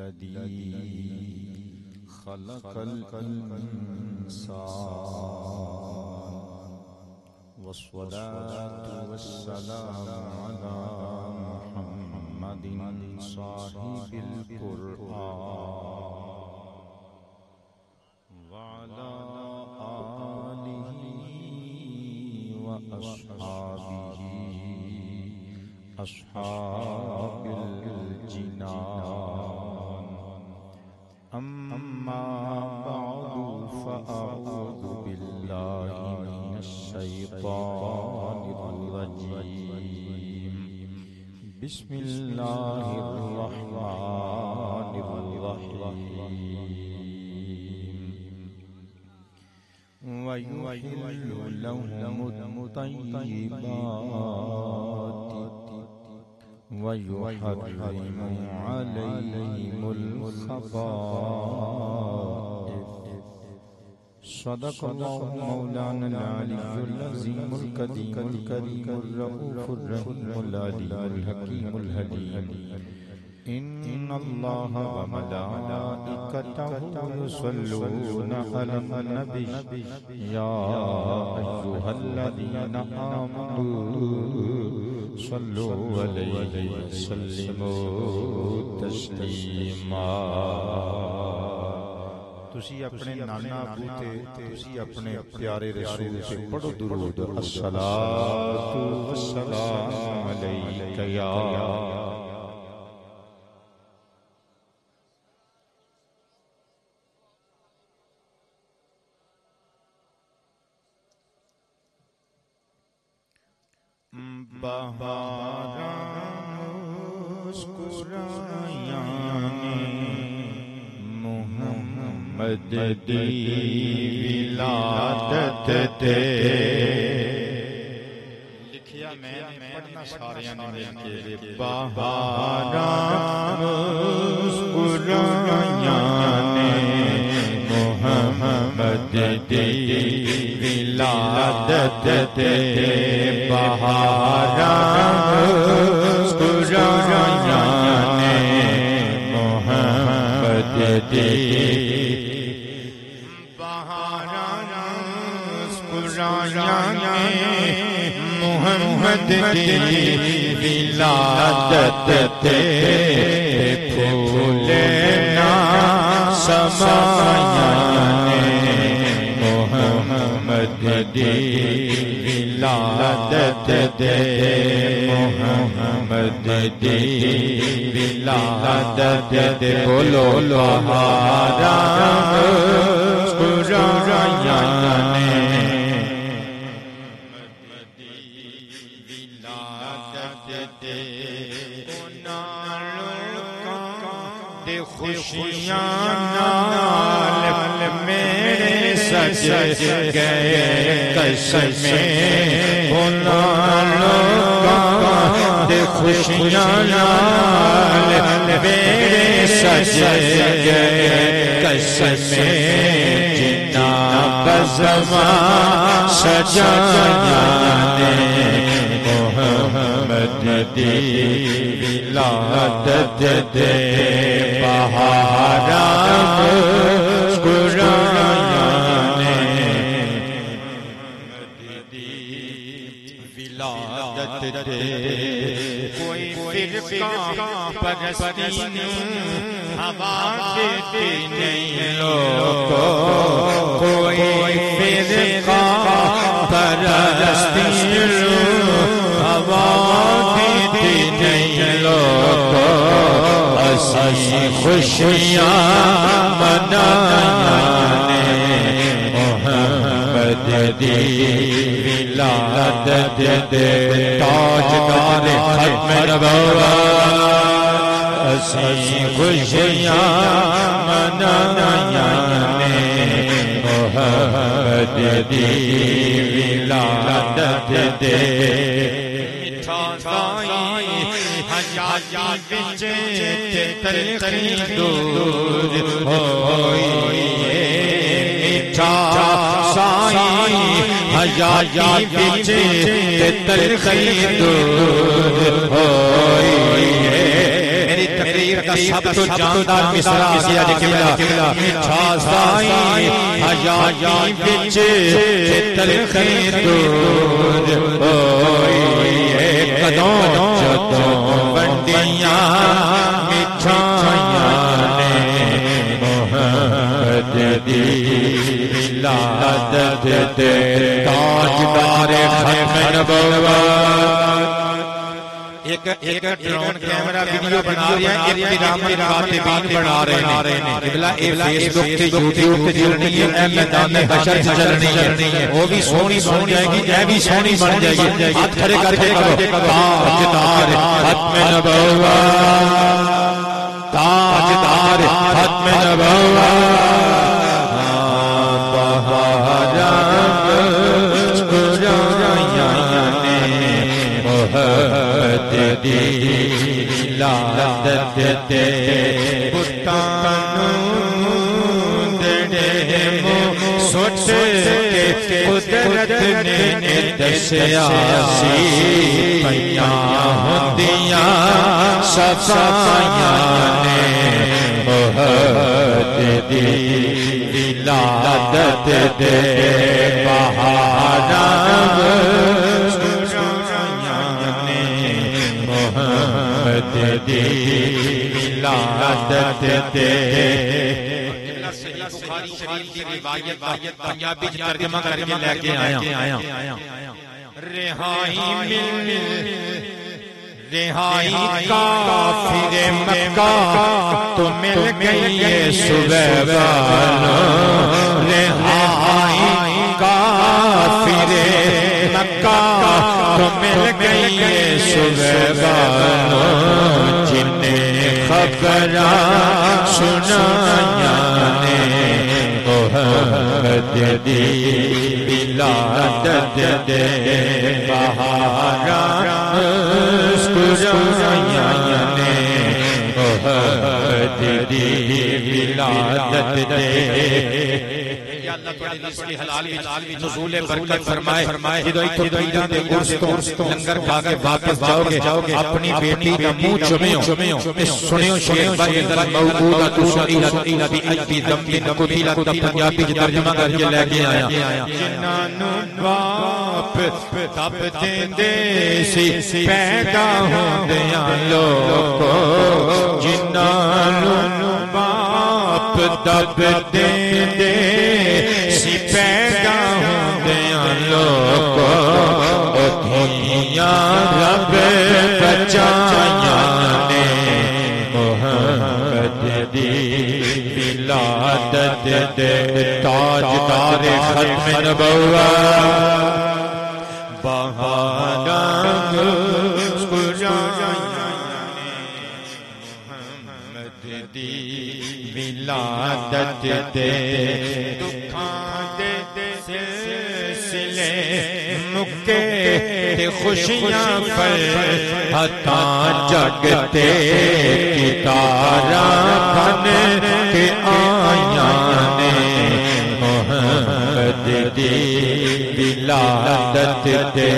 الذي خلق الإنسان والصلاة والسلام على محمد صاحب القرآن وعلى آله وأصحابه أصحاب الجنان أما بعد فأعوذ بالله من الشيطان الرجيم بسم الله الرحمن الرحيم ويحل لهم الطيبات ويحرم عليهم الخبائث صدق الله مولانا العلي العظيم الكريم الرؤوف الرحيم العليم الحكيم الحليم إن الله وملائكته يصلون على النبي يا أيها الذين آمنوا صلوا عليه وسلموا تسليما تسی اپنے نانا ابو تے تسی اپنے پیارے رسول تے پڑھو درود الصلاۃ والسلام علیک یا بہاراں مسکرایاں محمد دی ولادت تے لکھیا میں پڑھنا ساریاں نے مل کے بہاراں مسکرایاں محمد دی ولادت تے بہاراں مسکرایاں محمد دی محمد دی ولادت تے پھولنا سمایاں محمد دی ولادت تے محمد دی ولادت تے بولو بہاراں مسکرایاں خوشیاں نال میرے سج گئے قسمیں انہاں لوگاں دے خوشیاں نال میرے سج گئے قسمیں جنہاں بزماں سجایاں نے محمد دی ولادت تے بہاراں مسکرایاں محمد دی ولادت تے کوئی فرقہ پرستی ہوا دیتی نہیں لوگو کوئی فرقہ پرستی ہوا دیتی نہیں لوگو اسی خوشیاں منایاں محمد دی ولادت تے تاجدار ختم نبوت اسی خوشیاں منایاں محمد دی ولادت تے حیاتی بچ تلخی دور ہوئی میٹھا سائی حیاتی بچ تلخی دور ہوئی میری تقریر کا سب تو جاندار مصرع آ گیا قبلہ میٹھا سائی حیاتی بچ تلخی دور ہوئی قدوں جدوں بنڈیاں مٹھائیاں نے محمد دی ولادت دے تاجدار ختم نبوت ایک ڈرون کیمرہ ویڈیو بنا رہا ہے احترام کاتبین بنا رہے ہیں قبلہ فیس بک تے یوٹیوب تے چلنی ہے اے میدان حشر تے چلنی ہے وہ بھی سونی بن جائے گی اے بھی سونی بن جائے گی ہاتھ کھڑے کر کے تاجدار ختم نبوت تاجدار ختم نبوت دی ولادت تے بتانوں دے مو سوچ کے قدرت نے دسیا سی پیاں ہوندیاں صفائیاں نے محمد دی ولادت تے بہاراں دی ولادت تے بخاری شریف کی روایت پنجابی ترجمہ کر کے لے کے آیا رہائی کافر مکہ تو مل گئی ہے سلیمان رہائی کافر مکہ تو مل گئی ہے سلیمان جنہیں خبراں سنائیاں نے محمد دی ولادت دے بہاراں مسکرائیاں نے محمد دی ولادت دے اللہ تعالی رزق حلال نزول برکت فرمائے جدو ایتھوں پیراں دے عرس تو لنگر کھا کے واپس جاؤ گے اپنی بیٹی دا منہ چومیو سنیو شیخ بدر موعودۃ سئیلۃ بی ذنب قتلت دا پنجابی ترجمہ کر کے لے کے آیا جنہاں نوں باپ تب دیندے سی پیدا ہوندیاں لوکو جنہاں نوں باپ تب دیندے سی پیدا ہوندیاں لوکو دھیاں رب بچائیاں نے محمد دی ولادت دے تاجدار ختم نبوت بہاراں مسکرائیاں محمد دی ولادت دے مکے خوشیاں پر ہتاں جگتے کتاراں بن کے آیاں نے محمد دی ولادت دے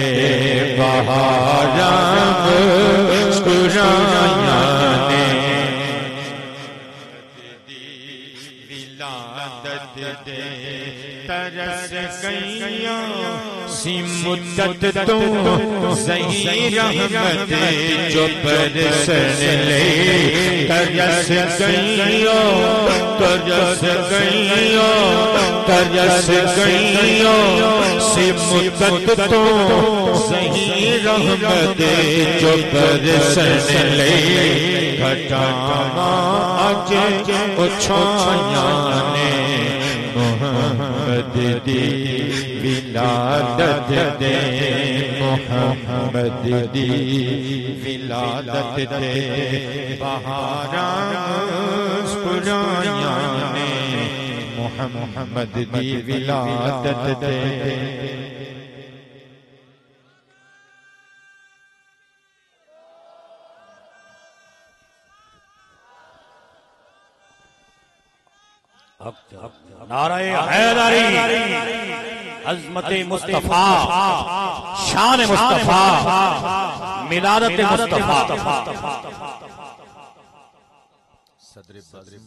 بہاراں مسکرائیاں نے ولادت دے ترس گئیاں سی مدت تو صحیح رحمت جو برسن لے ترس گئیوں سی مدت تو صحیح رحمت جو برسن لے گھٹاواں اج اچھائیاں نے محمد دی ولادت دے محمد دی ولادت دے بہاراں مسکرائیاں نے محمد دی ولادت دے نعرہ حیدری عظمت مصطفیٰ شان مصطفیٰ ملادت مصطفیٰ صدر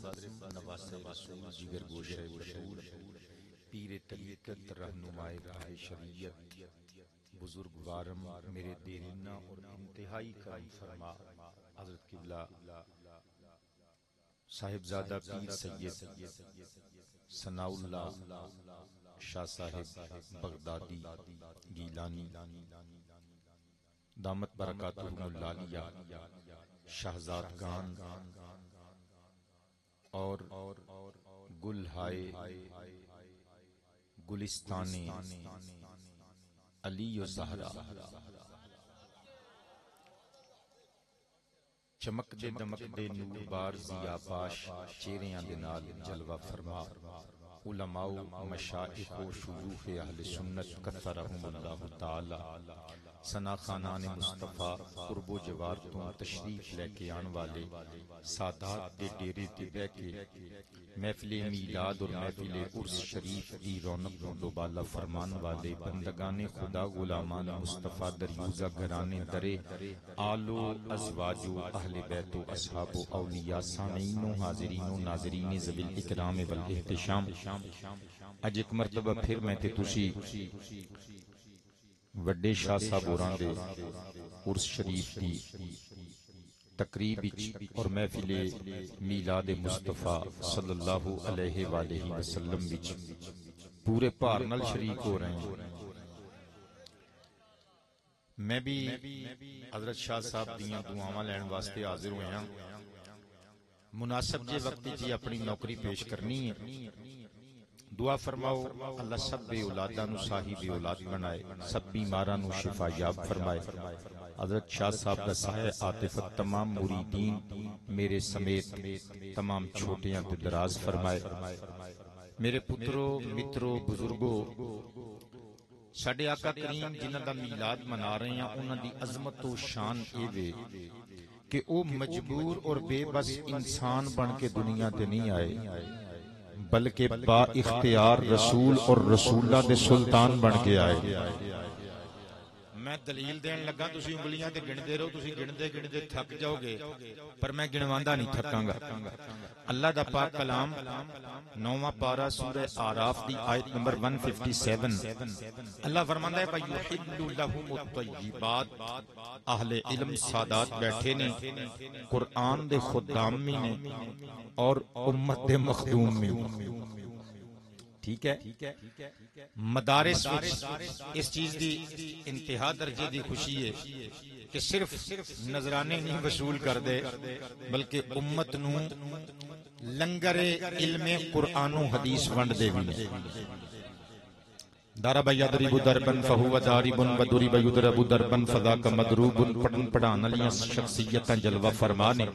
بدر نواسہ رسول جگر گوشہ رسول پیر طریقت رہنمائے راہ شریعت بزرگوارم میرے دیرینہ اور انتہائی کرم فرما حضرت قبلہ صاحبزادہ پیر سید ثناء اللہ شاہ صاحب بغدادی گیلانی دامت برکاتہم العالیہ شہزادگان اور گل ہائے گلستان علی و زہرا چمک دے دمک دے نور بار ضیا پاش چہریاں دے نال جلوہ فرما علماء مشائخ و شیوخ اہل سنت کثرہم اللہ تعالی ثنا خانان مصطفیٰ قرب و جوار تو تشریف لے کے آن والے سادات دے ڈیرے تے بہ کے محفل میلاد اور محفل عرس شریف دی رونق و دوبالا فرمان والے بندگان خدا غلامان مصطفیٰ دریوزہ گھرانے درے آل و ازواج و اہل بیت و اصحاب و اولیاء سامعین و حاضرین و ناظرین ذوی الاکرام والاحتشام اج ایک مرتبہ پھر میں تے تسی وڈے شاہ صاحب ہوراں دے عرس شریف دی تقریب اور محفل میلاد مصطفیٰ صلی اللہ علیہ وآلہ وسلم وچ پورے بھار نال شریک ہو رہے ہیں۔ میں بھی حضرت شاہ صاحب دیاں دعاواں لین واسطے حاضر ہوئے ہاں۔ مناسب جے وقت جی اپنی نوکری پیش کرنی ہے، دعا فرماؤ اللہ سب بے اولاداں نو صاحب اولاد بنائے، سب بیماراں نو شفا یاب فرمائے۔ حضرت شاہ صاحب کا سایہ عاطفت تمام مریدین میرے سمیت تمام چھوٹیاں تے دراز فرمائے۔ میرے پترو مترو بزرگو، ساڈے آقا کریم جنہاں دا میلاد منا رہے ہیں انہاں دی عظمت و شان اے وے کہ او مجبور اور بے بس انسان بن کے دنیا تے نہیں آئے، بلکہ با اختیار رسول اور رسولہ دے سلطان بن کے آئے۔ میں دلیل دین لگا تسی انگلیاں تے گندے رہو، تسی گندے گندے تھک جاؤ گے، پر میں گنواندا نہیں تھکاں گا۔ اللہ دا پاک کلام 9واں پارہ سورہ اعراف دی آیت نمبر 157 اللہ فرماندا ہے فَيُحِلُّ لَهُمُ الطَّيِّبَاتِ، اہل علم سادات بیٹھے نے، قرآن دے خدام بھی نے اور امت دے مخدوم بھی۔ ٹھیک ہے، مدارس اس چیز دی انتہا درجے دی خوشی ہے کہ صرف نذرانے نہیں وصول کر دے بلکہ امت نو لنگر علم قرآن و حدیث ونڈ دے بھی۔ ضرب یضرب ضربا فهو ضارب وضرب یضرب ضربا فذاک مضروب، پڑھن پڑھان والی شخصیتاں جلوہ فرمانے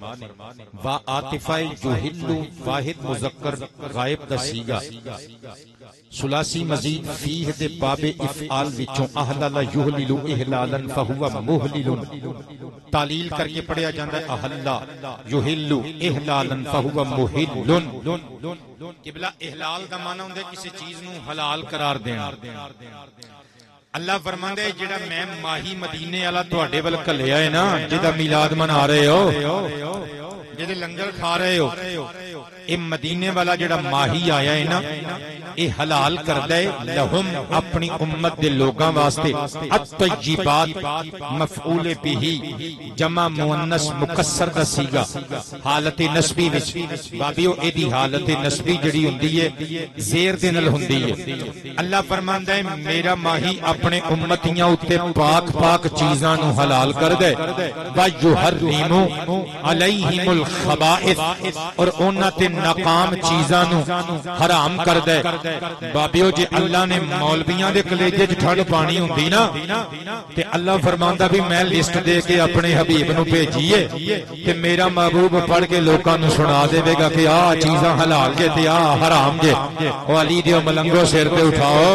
وا عاطفہ یحل واحد مذکر غائب دا سیگا، ثلاثی مزید فیہ دے باب افعال وچوں احلل یحلل احلالا فهو محلل، تعلیل کر کے پڑھیا جاندا ہے احلا یحل احلالا فهو محل۔ قبلہ احلال دا معنی ہوندا ہے کسی چیز نو حلال قرار دینا۔ اللہ فرماندا ہے جڑا میں ماہی مدینے والا تواڈے ول کلیا ہے نا، جدا میلاد منا رہے ہو، جدے لنگر کھا رہے ہو، اے مدینے والا جڑا ماہی آیا ہے نا، اے حلال کردہ ہے لہم اپنی امت دے لوگاں واسطے الطیبات مفعول بھی جمع مؤنث مکسر دا سیگا حالت نسبی وچ بابیو اے دی حالت نسبی جڑی ہوندی ہے زیر دے نال ہوندی ہے۔ اللہ فرماندا ہے میرا ماہی اپنے امتیاں اتے پاک پاک چیزاں نو حلال کر دے وَيُحَرِّمُ عَلَيْهِمُ الْخَبَائِث، اور انہاں تے ناکام چیزاں نو حرام کر دے۔ بابیو جی اللہ نے مولویاں دے کلیجے چ ٹھنڈ پانی ہوندی نا تے اللہ فرماندا بھی میں لسٹ دے کے اپنے حبیب نو بھیجیے تے میرا محبوب پڑھ کے لوکاں نو سنا دے گا کہ آ چیزاں حلال جے تے آ حرام جے۔ او علی دیو ملنگو سر تے اٹھاؤ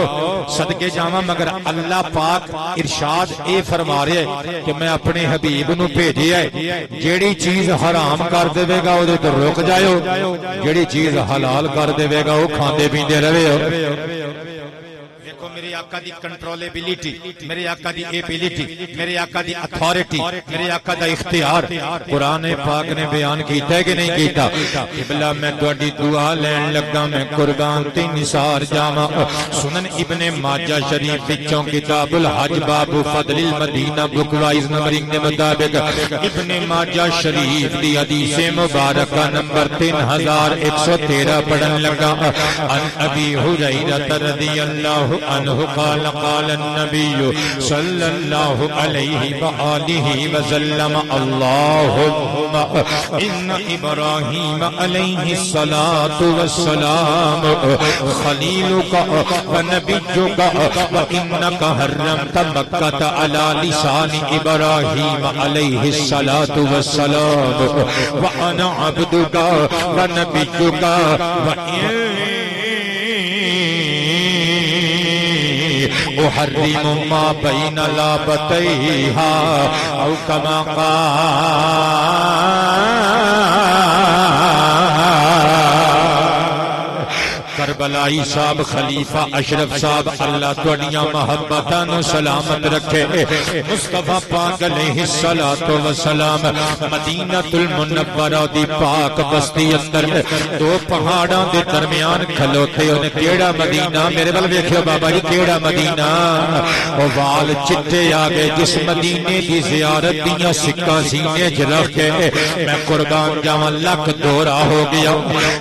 صدقے جاواں، مگر اللہ پاک ارشاد اے فرما رہے ہے کہ میں اپنے حبیب نو بھیجیا ہے جیڑی چیز حرام کر دے گا او دے تے رک جاؤ، جیڑی چیز حلال کر دے گا او کھاندے پیندے رہے ہو۔ دیکھو دیکھو میرے آقا دی کنٹرولیبلٹی، میرے آقا دی ایبلٹی، میرے آقا دی اتھارٹی، میرے آقا دا اختیار قرآن پاک نے بیان کیتا ہے کہ نہیں کیتا؟ قبلہ میں تہاڈی دعا لین لگا، میں قربان تے نثار جاواں سنن ابن ماجہ شریف وچوں کتاب الحج باب فضل المدینہ بک وائز نمبرنگ کے مطابق ابن ماجہ شریف دی حدیث مبارکہ نمبر 3113 پڑھن لگا۔ عن ابی ہریرہ رضی اللہ عنہ قال قال النبی صلی اللہ علیہ وآلہ وسلم اللہم ان ابراہیم علیہ الصلاة والسلام خلیلک ونبیک وانک حرمت مکہ علی لسان ابراہیم علیہ الصلاة والسلام وانا عبدک ونبیک احرم ما بین لابتیہا او کما کربلائی صاحب خلیفہ اشرف صاحب اللہ توڑیاں محبتانو سلامت رکھے۔ مصطفیٰ پاک علیہ السلام مدینہ المنورہ دی پاک بستی اندر دو پہاڑاں دے درمیان کھلوتے انہیں کیڑا مدینہ، میرے بل دیکھو بابا جی کیڑا مدینہ، وال چٹے آگے جس مدینے دی زیارت دیاں سکہ سینے جرخ کے میں قربان جاواں لکھ دورہ ہو گیا،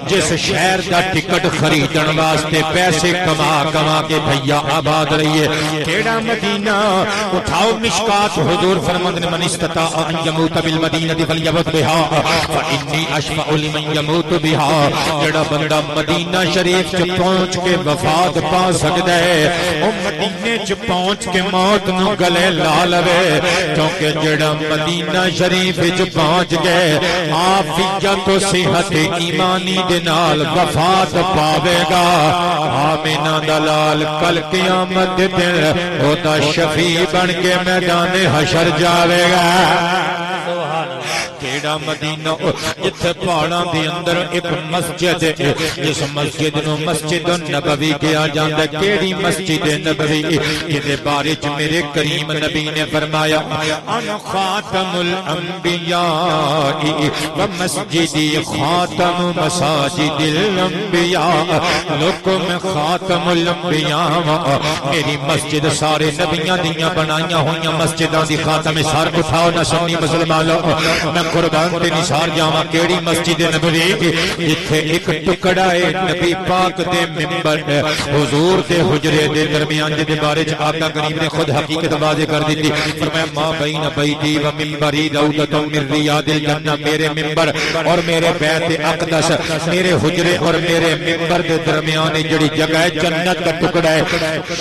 جس شہر دا ٹکٹ خرید دن واسطے پیسے کما کے بھیا آباد رہیے، کیڑا مدینہ اٹھاؤ مشکات حضور فرماتے ہیں من استطاع ان یموت بالمدینہ فلیمت بہا فانی اشفع لمن یموت بہا، جڑا بندہ مدینہ شریف چ پہنچ کے وفات پا سکدا ہے او مدینے چ پہنچ کے موت نو گلے لا لوے، کیونکہ جڑا مدینہ شریف چ پہنچ گئے عافیت و صحت ایمانی دے نال وفات پاوے گا، آمینہ دلال کل قیامت دن او دا شفیع بن کے میدان حشر جاوے گا۔ کیڑا مدینہ جتھے پہاڑاں دے اندر ایک مسجد ہے، جس مسجد نو مسجد نبوی کہا جاندا ہے۔ کیڑی مسجد نبوی جدے بارے چ میرے کریم نبی نے فرمایا انا خاتم الانبیاء و مسجدی خاتم مساجد الانبیاء، لوگوں میں خاتم الانبیاء، میری مسجد سارے نبیاں دیاں بنائیاں ہوئیاں مسجداں دی خاتم، سار اٹھاؤ نہ سنی مسلمانوں میں قربان تے نثار جاواں کیڑی مسجد نبوی جتھے ایک ٹکڑا ہے نبی پاک دے منبر حضور دے حجرے دے درمیان دے بارے چ آقا کریم نے خود حقیقت واضح کر دی، فرمایا ما بین بیتی و منبری روضۃ من ریاض الجنہ، میرے منبر اور میرے بیت اقدس، میرے حجرے اور میرے منبر دے درمیان جڑی جگہ ہے جنت کا ٹکڑا ہے۔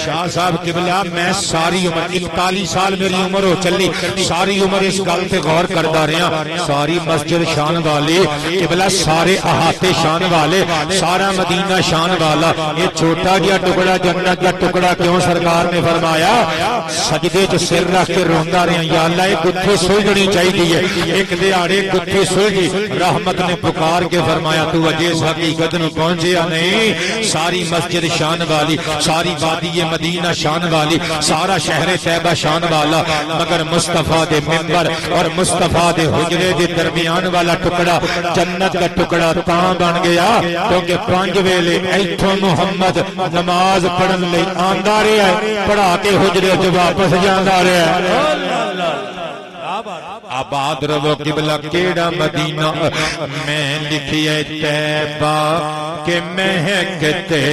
شاہ صاحب قبلہ میں ساری عمر 41 سال میری عمر ہو چلی، ساری عمر اس گل تے غور کردا رہیا، ساری مسجد شان والی قبلہ، سارے احاطے شان والے، سارا مدینہ شان والا، یہ چھوٹا جہا ٹکڑا جنت کا ٹکڑا کیوں سرکار نے فرمایا سجدے چ سر رکھ کے روندا رہیا یا اللہ ایک گتھی سلجھنی چاہیے، ایک دیہاڑے گتھی سلجھی، رحمت نے پکار کے فرمایا تو اجے اس حقیقت نو پہنچیا نہیں، ساری مسجد شان والی، ساری وادی مدینہ شان والی، سارا شہر طیبہ شان والا، مگر مصطفیٰ دے منبر اور مصطفیٰ دے حجرے دے درمیان والا ٹکڑا جنت کا ٹکڑا تاں بن گیا کیونکہ 5 ویلے ایتھوں محمد نماز پڑھن لئی آندا رہیا ہے، پڑھا کے حجرے تے واپس جاندا رہیا ہے۔ آباد رہو قبلہ کیڑا مدینہ میں لکھیے طیبہ کہ مہکتے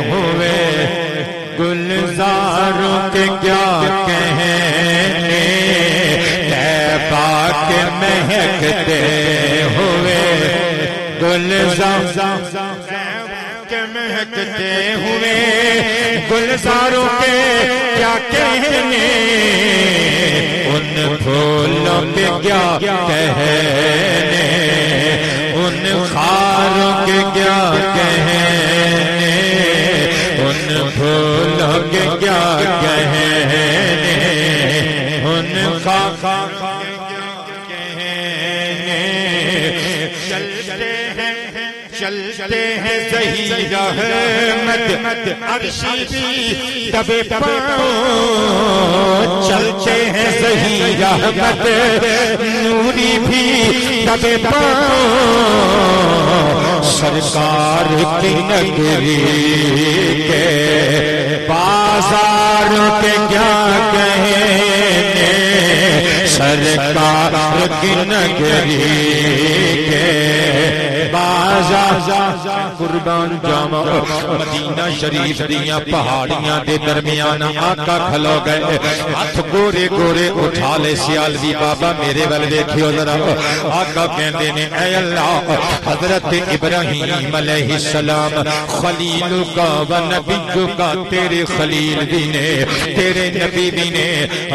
ہوئے گلزاروں کے کیا کہنے، طیبہ کے مہکتے ہوئے گلزاروں کے مہکتے ہوئے گلزاروں کے کیا کہنے، ان پھولوں کے کیا کہنے، ان خاروں کے کیا کہنے، ان پھولوں کے کیا کہنے، ان خاروں کے کیا کہنے، چلتے ہیں چلتے ہیں زہیر احمد عرشی بھی دبے پاؤں چلتے ہیں زہیر احمد نوری بھی دبے پاؤں سرکار کی نگری کے بازاروں کے کیا کہنے سرکار کی نگری کے بازار قربان جاواں مدینہ شریف دیاں پہاڑیاں دے درمیان آقا کھلو گئے ہاتھ گورے گورے اٹھا لے سیالوی بابا میرے ول ویکھیو ذرا آقا کہندے نے اے اللہ حضرت ابراہیم علیہ السلام خلیل کا و نبی کا تیرے خلیل بھی نے تیرے نبی بھی نے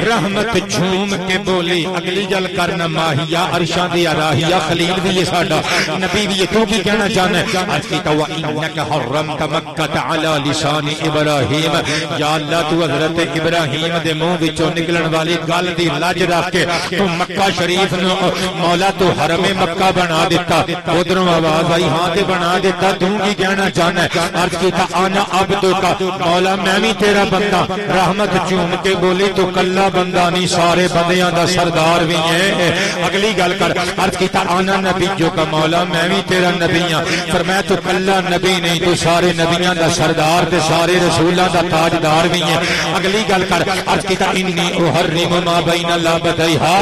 رحمت جھوم کے بولی اگلی جل کرنا ماہیا عرشاں دی راہیا خلیل بھی یہ ساڈا نبی بھی تو کی کہنا چاہنا ہے عرض کی تو انک حرمت مکہ علی لسان ابراہیم یا اللہ تو حضرت ابراہیم دے منہ وچوں نکلن والی گل دی لاج رکھ کے تو مکہ شریف نو مولا تو حرم مکہ بنا دیتا ادھروں آواز آئی ہاں تے بنا دیتا تو کی کہنا چاہنا ہے عرض کی تو انا عبدو کا مولا میں بھی تیرا بندہ رحمت چوم کے بولی تو کلا بندہ نہیں سارے بندیاں دا سردار بھی ہے اگلی گل کر عرض کی تو انا نبی جو کا مولا میں بھی تیرا نبی ہاں فرمایا تو کلا نبی نہیں تو سارے نبیاں دا سردار تے سارے رسولاں دا تاجدار بھی ہیں اگلی گل کر عرض کیتا انی احرم ما بین لابتیھا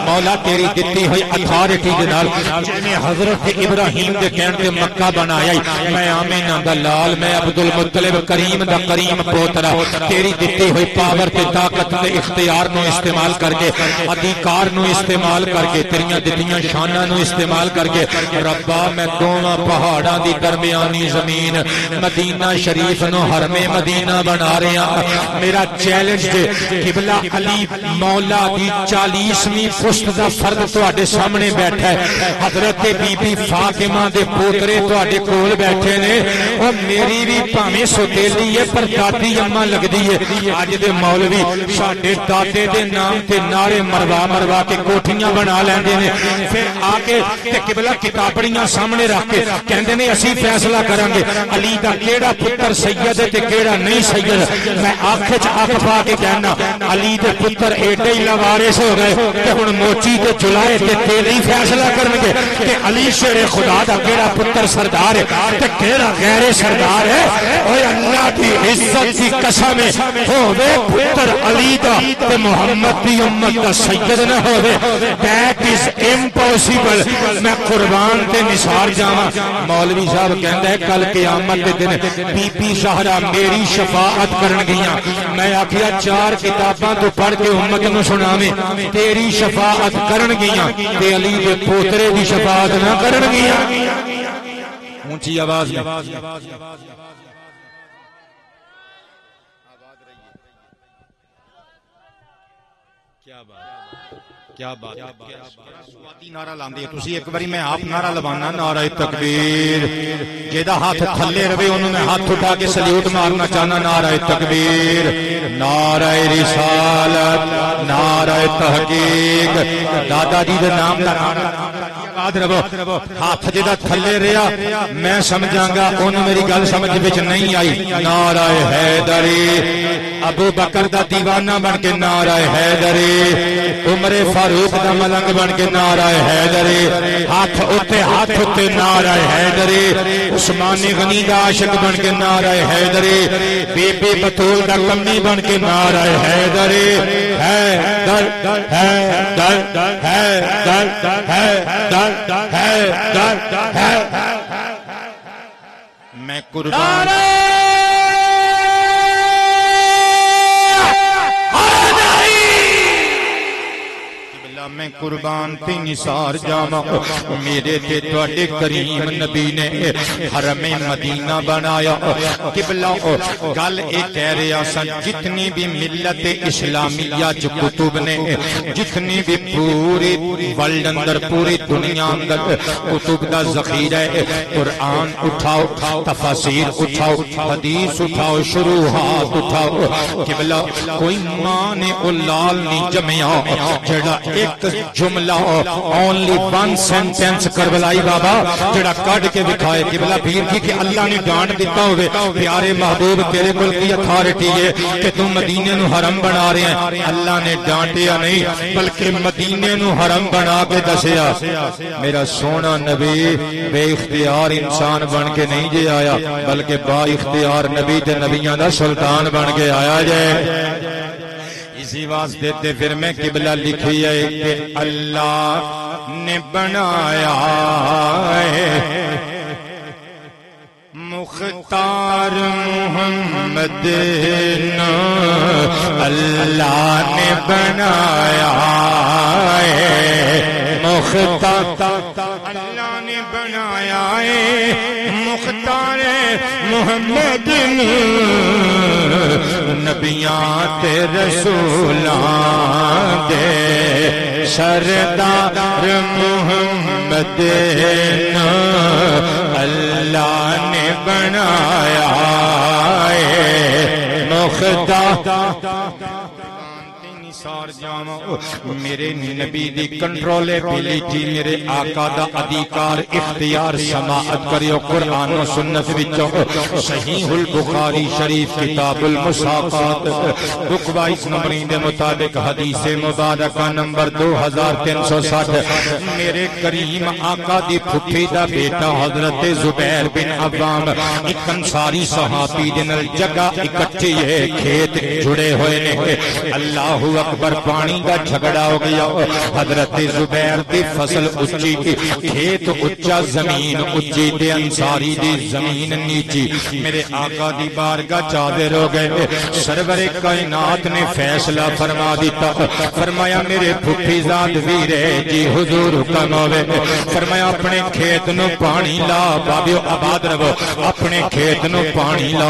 مولا تیری دتی ہوئی اتھارٹی دے نال جنے حضرت ابراہیم دے کہن تے مکہ بنایا میں آمینہ دا لال میں عبد المطلب کریم دا کریم پوترا تیری دتی ہوئی پاور تے طاقت تے اختیار نو استعمال کر کے ادھیکار نو استعمال کر کے تیریاں دتیاں شاناں نو استعمال کر کے ربا میں دوواں پہاڑاں دی درمیانی زمین مدینہ شریف نو حرم مدینہ بنا رہا میرا چیلنج دے قبلہ علی مولا دی 40ویں پشت دا فرد تواڈے سامنے بیٹھا ہے حضرت بی بی فاطمہ دے پوترے تواڈے کول بیٹھے نے او میری بھی بھاویں سوتیلی ہے پر دادی اماں لگدی ہے اج دے مولوی ساڈے دادے دے نام تے نعرے مروا مروا کے کوٹھیاں بنا لیندے نے پھر آ کے تے قبلہ کتابڑیاں سامنے رکھ کے کہندے نے اسی فیصلہ کریں گے علی دا کیڑا پتر سید ہے تے کیڑا نہیں سید میں آنکھ وچ آنکھ پا کے کہنا علی دے پتر ایڈے ہی لوارث ہو گئے تے ہن موچی تے چلائے تے تیرے ہی فیصلہ کرن گے کہ علی شیر خدا دا کیڑا پتر سردار ہے تے کیڑا غیر سردار ہے اوے اللہ دی عزت دی قسم ہوے پتر علی دا تے محمد دی امت دا سید نہ ہوے دیٹ از امپوسیبل میں قربان تے نثار جاواں مولوی صاحب کہندا ہے کل قیامت دے دن بی بی زہرا میری شفاعت کرن گیاں میں آکھیا 4 کتاباں تو پڑھ کے امت نو سناویں تیری شفاعت کرن گیاں تے علی دے پوترے دی شفاعت نہ کرن گیاں اونچی آواز میں کیا بات سواتی نعرہ لاندے تسی ایک باری میں آپ نعرہ لوانا نعرہ تکبیر جیدہ ہاتھ تھلے روے انہوں نے ہاتھ اٹھا کے سلیوٹ مارنا چاہنا نعرہ تکبیر نعرہ رسالت نعرہ تحقیق دادا جی دے نام دا یاد رہو ہاتھ جیدہ تھلے رہا میں سمجھاں گا انہوں میری گل سمجھ بچ نہیں آئی نعرہ حیدری ابو بکر دا دیوانہ بن کے نعرہ حیدری عمر فاروق دا ملنگ بن کے نعرہ حیدری ہاتھ اتے نعرہ حیدری عثمان غنی دا عاشق بن کے نعرہ حیدری بی بی بطول دا کمی بن کے نعرہ حیدری حیدر حیدر حیدر حیدر حیدر میں قربان میں قربان تے نثار جاواں میرے تے تواڈے کریم نبی نے حرم مدینہ بنایا قبلہ گل اے کہہ رہا سن جتنی بھی ملت اسلامیہ جو کتب نے جتنی بھی پوری ورلڈ اندر پوری دنیا اندر کتب دا ذخیرہ ہے قرآن اٹھاؤ تفاسیر اٹھاؤ حدیث اٹھاؤ شروحات اٹھاؤ قبلہ کوئی ماں نے اولال نہیں جمعیا جڑا ایک ایک جملہ اونلی ون سینٹینس کربلائی بابا جڑا کڈ کے دکھائے قبلہ پیر کی کہ اللہ نے ڈانٹ دیتا ہوئے پیارے محبوب تیرے کول کی اتھارٹی ہے کہ تم مدینے نو حرم بنا رہے ہیں. اللہ نے ڈانٹیا نہیں بلکہ مدینے نو حرم بنا کے دسیا. میرا سونا نبی بے اختیار انسان بن کے نہیں جے آیا بلکہ با اختیار نبی تے نبیاں دا سلطان بن کے آیا جے. اسی واسطے تے پھر میں قبلہ لکھی ہے کہ اللہ نے بنایا ہے مختار محمد نا اللہ نے بنایا ہے مختار اللہ نے بنایا ہے مختار محمد نبیاں تے رسولاں دے سردار محمد نا اللہ نے بنایا ہے مختار سار جاواں میرے نبی دی کنٹرولبلٹی میرے آقا دا ادھیکار اختیار سماعت کریو قرآن و سنت وچوں صحیح البخاری شریف کتاب المساقات بک 22 نمبر دے مطابق حدیث مبارکہ نمبر 2360 میرے کریم آقا دی پھپھی دا بیٹا حضرت زبیر بن عوام ایک انصاری صحابی دے نال جگہ اکٹھی ہے کھیت جڑے ہوئے نے اللہ اکبر پانی دا جھگڑا ہو گیا حضرت زبیر دی فصل اچھی کھیت اچا زمین اچھی تے انصاری دی زمین نیچی میرے آقا دی بارگاہ چادر ہو گئے سرور کائنات نے فیصلہ فرما دیتا فرمایا میرے پھپھی زاد ویرے جی حضور حکم ہوئے فرمایا اپنے کھیت نو پانی لا بابیو آباد رہو اپنے کھیت نو پانی لا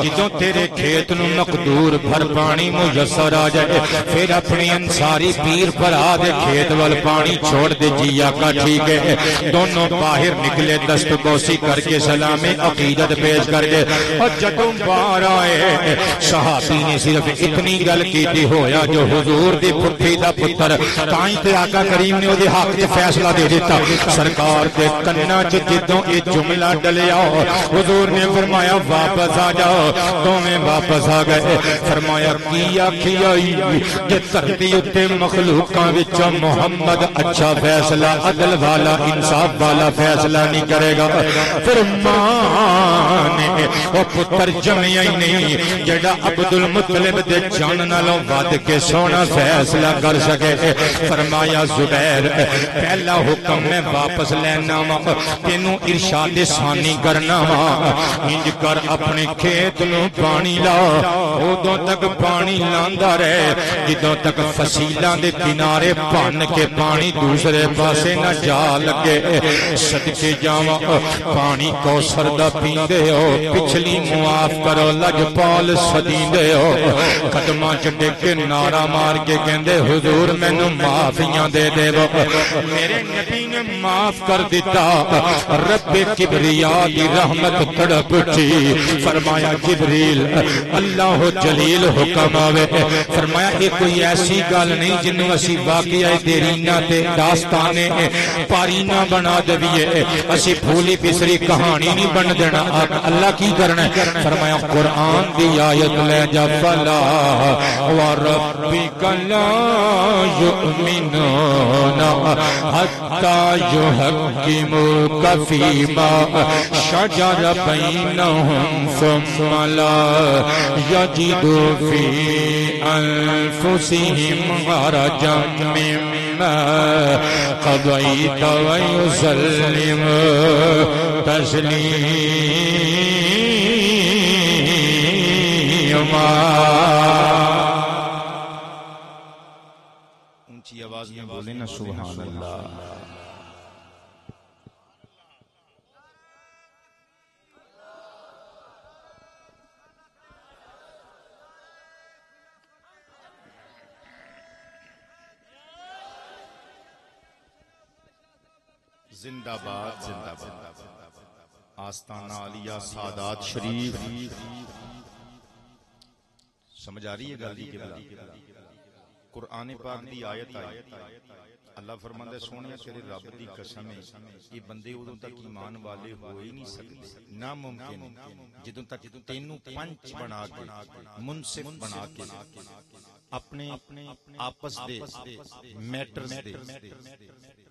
جدوں تیرے کھیت نو مقدور بھر پانی میسر آ جائے پھر اپنی انصاری پیر پر آدھے کھیت وال پانی چھوڑ دے جی آقا ٹھیک ہے دونوں باہر نکلے دست بوسی کر کے سلام عقیدت پیش کر کے اور جدوں باہر آئے صحابی نے صرف اتنی گل کیتی ہویا جو حضور دی پھپھی دا پتر تائیں تے آقا کریم نے وہ حق تے فیصلہ دے دیتا سرکار دے کنا چ جدوں اے جملہ ڈلیا حضور نے فرمایا واپس آ جاؤ تمہیں واپس آ گئے فرمایا کی آکھی آئی جے دھرتی اتے مخلوقاں وچوں محمد اچھا فیصلہ عدل والا انصاف والا فیصلہ نہیں کرے گا پھر ماں نے او پتر جمیا ہی نہیں جڑا عبد المطلب دے جان نالوں ود کے سونا فیصلہ کر سکے فرمایا زبیر پہلا حکم میں واپس لینا وا تینوں ارشاد ثانی کرنا وا انج کر اپنے کھیت نو پانی لا اودوں تک پانی لاندا رہے جدوں تک فصیلاں دے کنارے بن کے پانی دوسرے پاسے نہ جا لگے صدقے جاواں پانی کوثر دا پیندے ہو پچھلی معاف کرو لجپال سدیندے ہو قدماں چ ڈگ کے نعرہ مار کے کہندے حضور مینوں معافیاں دے دیو میرے نبی نے معاف کر دیتا رب کبریا دی رحمت تڑپ اٹھی فرمایا جبریل اللہ جلیل حکم آوے فرمایا یہ کوئی ایسی گل نہیں جنوں اسی واقعہ دیرینا تے داستانے پارینا بنا دویے اسی پھولی پسری کہانی نہیں بن دینا اللہ کی کرنا ہے فرمایا قرآن دی آیت لے جا فلا وربک لا یؤمنون حتی یحکموک فیما شجر بینہم ثم لا یجدوا فی انفسهم حرجا مما قضیت ویسلموا تسلیما اونچی آواز میں بولے نا سبحان اللہ زندہ باد زندہ باد آستانہ عالیہ سادات شریف سمجھ آ رہی ہے گل دی قرآن پاک دی آیت آئی اللہ فرماندا ہے سونیا تیرے رب دی قسم ہے یہ بندے ادوں تک ایمان والے ہو ہی نہیں سکتے ناممکن جدوں تک تینوں پنچ بنا کے منصف بنا کے اپنے آپس دے میٹرز دے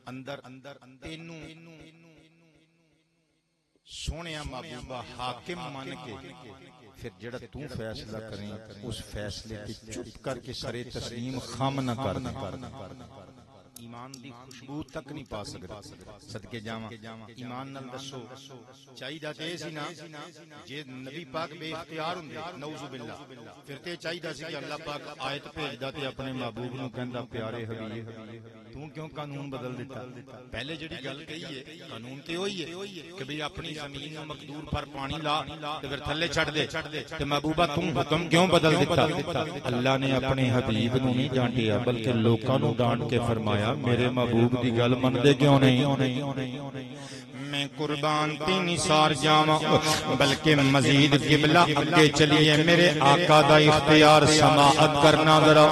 اندر تینوں سونیا محبوبہ حاکم مان کے پھر جڑا تو فیصلہ کریں اس فیصلے کی چپ کر کے سرے تسلیم خام نہ کرنا ایمان دی خوشبو تک نہیں پا سکتے صدقے جاواں ایمان نال دسو چاہیدا تے سی نا جے نبی پاک بے اختیار ہوندے نعوذ باللہ پھر تے چاہیدا سی کہ اللہ پاک آیت بھیجدا تے اپنے محبوب نو کہندا پیارے حبیب تو کیوں قانون بدل دیتا پہلے جڑی گل کہی ہے قانون تے ہوئی ہے کہ بھئی اپنی زمین نو مقدور پر پانی لا تے پھر تھلے چھڈ دے تے محبوبہ تم حکم کیوں بدل دیتا اللہ نے اپنے حبیب نو نہیں ڈانٹیا بلکہ لوکاں نو ڈانٹ کے فرمایا میرے محبوب دی گل من دے کیوں نہیں میں قربان تی نثار جاواں بلکہ مزید قبلہ اگے چلیے میرے آقا دا اختیار سماعت کرنا ذرا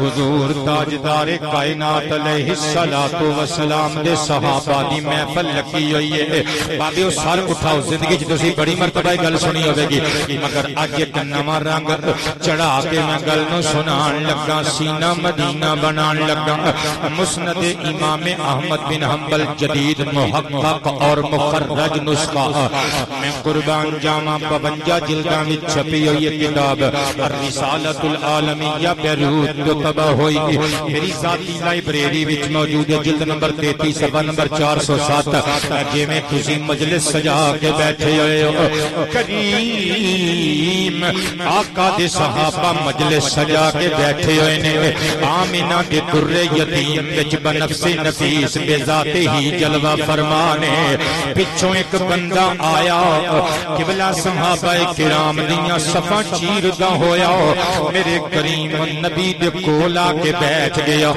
حضور تاجدار کائنات علیہ الصلوۃ والسلام دے صحابہ دی محفل لگی ہوئی ہے بابیو سر اٹھاؤ زندگی وچ تسی بڑی مرتبہ گل سنی ہوے گی مگر اج ایک نواں رنگ چڑھا کے میں گل نو سنان لگا سینہ مدینہ بنان لگا مسند امام احمد بن حنبل جدید محقق اور مخرج نسخہ میں قربان جاواں 52 جلداں وچ چھپی ہوئی کتاب الرسالۃ العالمیہ بیروت جو طبع ہوئی میری ذاتی لائبریری وچ موجود ہے جلد نمبر 33 صفحہ نمبر 407 جویں تسی مجلس سجا کے بیٹھے ہوئے ہو کریم آقا دے صحابہ مجلس سجا کے بیٹھے ہوئے نے آمینہ کے در یتیم وچ بنفس نفیس بے ذات ہی جلوہ فرمانے پچھوں ایک بندہ آیا قبلہ صحابہ کرام دیاں صفاں چیردہ ہویا میرے کریم نبی دے کول آ کے بیٹھ گیا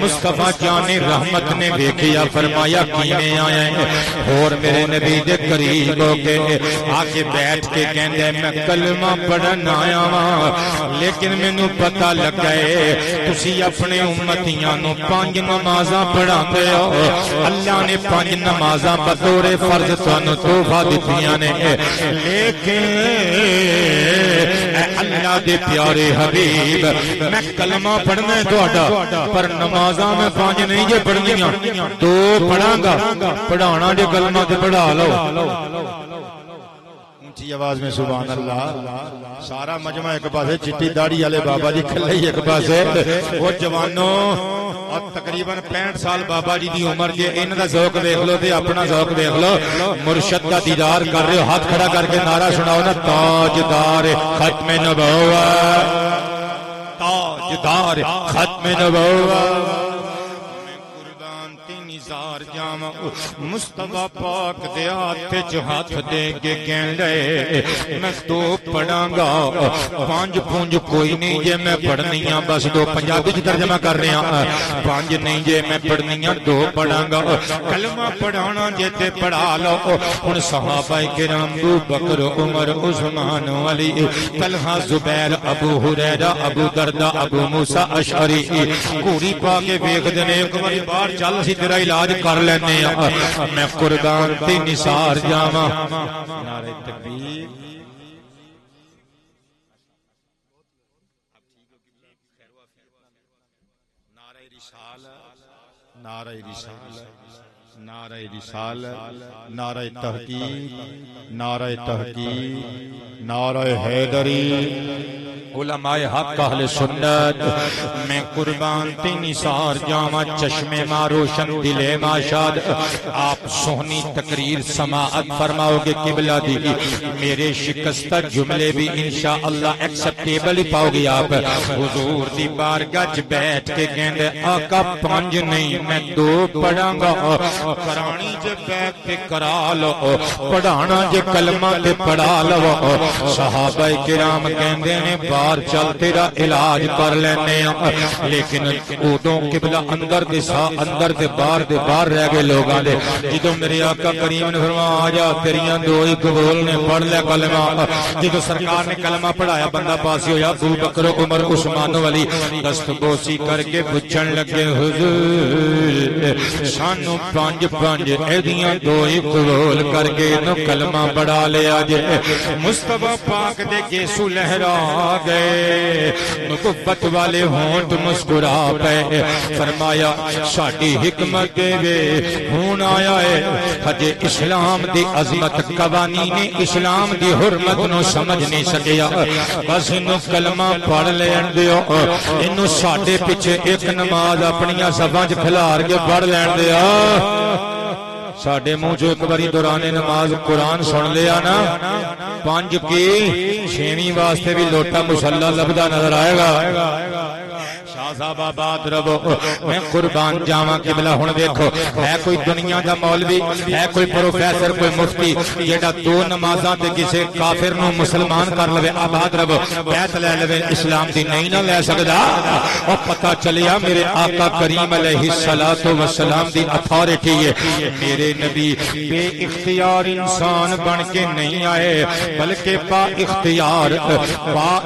مصطفیٰ جان رحمت نے دیکھیا فرمایا کیویں آیا ہے اور میرے نبی دے قریب ہو کے آ کے بیٹھ کے کہندے میں کلمہ پڑھن آیا ہاں لیکن مینوں پتہ لگا ہے تسی اپنے امتیاں نو 5 نمازاں پڑھاندے ہو اللہ نے 5 نمازاں بطور فرض تانوں تحفہ دتیاں نے لیکن اے اللہ دے پیارے حبیب میں کلمہ پڑھنا ہے تہاڈا پر نمازاں میں 5 نہیں جے پڑھنیاں 2 پڑھاں گا پڑھانا جے کلمہ تے پڑھا لو اونچی آواز میں سبحان اللہ سارا مجمع ایک پاسے چٹی داڑھی والے بابا جی کھلے ہی ایک پاسے وہ جوانوں اور تقریباً 65 سال بابا جی دی عمر جے ان دا ذوق دیکھ لو تے اپنا ذوق دیکھ لو مرشد دا دیدار کر رہے ہو ہاتھ کھڑا کر کے نعرہ سناؤ نا تاجدار ختم نبوت تاجدار ختم نبوت جاواں مصطفیٰ پاک دے ہاتھ وچ ہاتھ دے کے کہن لے میں 2 پڑھاں گا 5 پونج کوئی نہیں جے میں پڑھنیاں بس 2 پنجابی وچ ترجمہ کر رہے ہیں 5 نہیں جے میں پڑھنیاں 2 پڑھاں گا کلمہ پڑھانا جے تے پڑھا لو ہن صحابہ کرام ابو بکر عمر عثمان علی طلحہ زبیر ابو ہریرہ ابو دردہ ابو موسی اشعری کوری پا کے ویکھ دے نے ایک واری باہر چل سی تیرا علاج کر لینے میں قربان تی نثار جاواں نعرہ تکبیر نعرہ رسالت نعرہ رسالت نعرہ رسالت نعرہ تحقیق نعرہ تحقیق نعرہ حیدری علماء حق اہل سنت میں قربان تی نثار جاواں چشمے ما روشن دل ما شاد آپ سونی تقریر سماعت فرماؤ گے قبلہ دی میرے شکستہ جملے بھی انشاءاللہ ایکسپٹیبل پاؤ گی آپ حضور دی بارگاہ وچ بیٹھ کے کہندے آقا 5 نہیں میں 2 پڑھاں گا کرانی جے بیٹھ کے کرا لو پڑھانا جے کلمہ تے پڑھا لو صحابہ کرام کہندے نے باہر چل تیرا علاج کر لینے لیکن ادوں قبلہ اندر دے باہر رہ گئے لوگاں دے جدوں میرے آقا کریم نے فرمایا آ جا تیریاں دو ہی قبول نے پڑھ لے کلمہ جدوں سرکار نے کلمہ پڑھایا بندہ پاسی ہویا ابو بکر عمر عثمان علی دست بوسی کر کے پوچھن لگے حضور سانو پانچ ایدیاں دو ہی قبول کر کے نو کلمہ پڑھا لیا جے مصطفیٰ پاک دے گیسو لہرا گئے نبوت والے ہونٹ مسکرا پے فرمایا ساڈی حکمت دے وے ہون آیا ہے ہجے اسلام دی عظمت قوانین اسلام دی حرمت نو سمجھ نہیں سکیا بس انو کلمہ پڑھ لین دیو انو ساڈے پیچھے ایک نماز اپنی زبان وچ کھلار کے پڑھ لین دیا ساڈے منہ جو ایک باری دوران نماز قرآن سن لیا نا پانچ کی چھویں واسطے بھی لوٹا مصلی لبدا نظر آئے گا شاہ صاحب آباد رہو میں قربان جاواں قبلہ ہن دیکھو ہے کوئی دنیا دا مولوی ہے کوئی پروفیسر کوئی مفتی جیڑا دو نمازاں تے کسے کافر نو مسلمان کر لوے آباد رہو بیعت لے لوے اسلام دی نہیں نہ لے سکدا او پتہ چلیا میرے آقا کریم علیہ الصلوۃ والسلام دی اتھارٹی ہے میرے نبی بے اختیار انسان بن کے نہیں آئے بلکہ با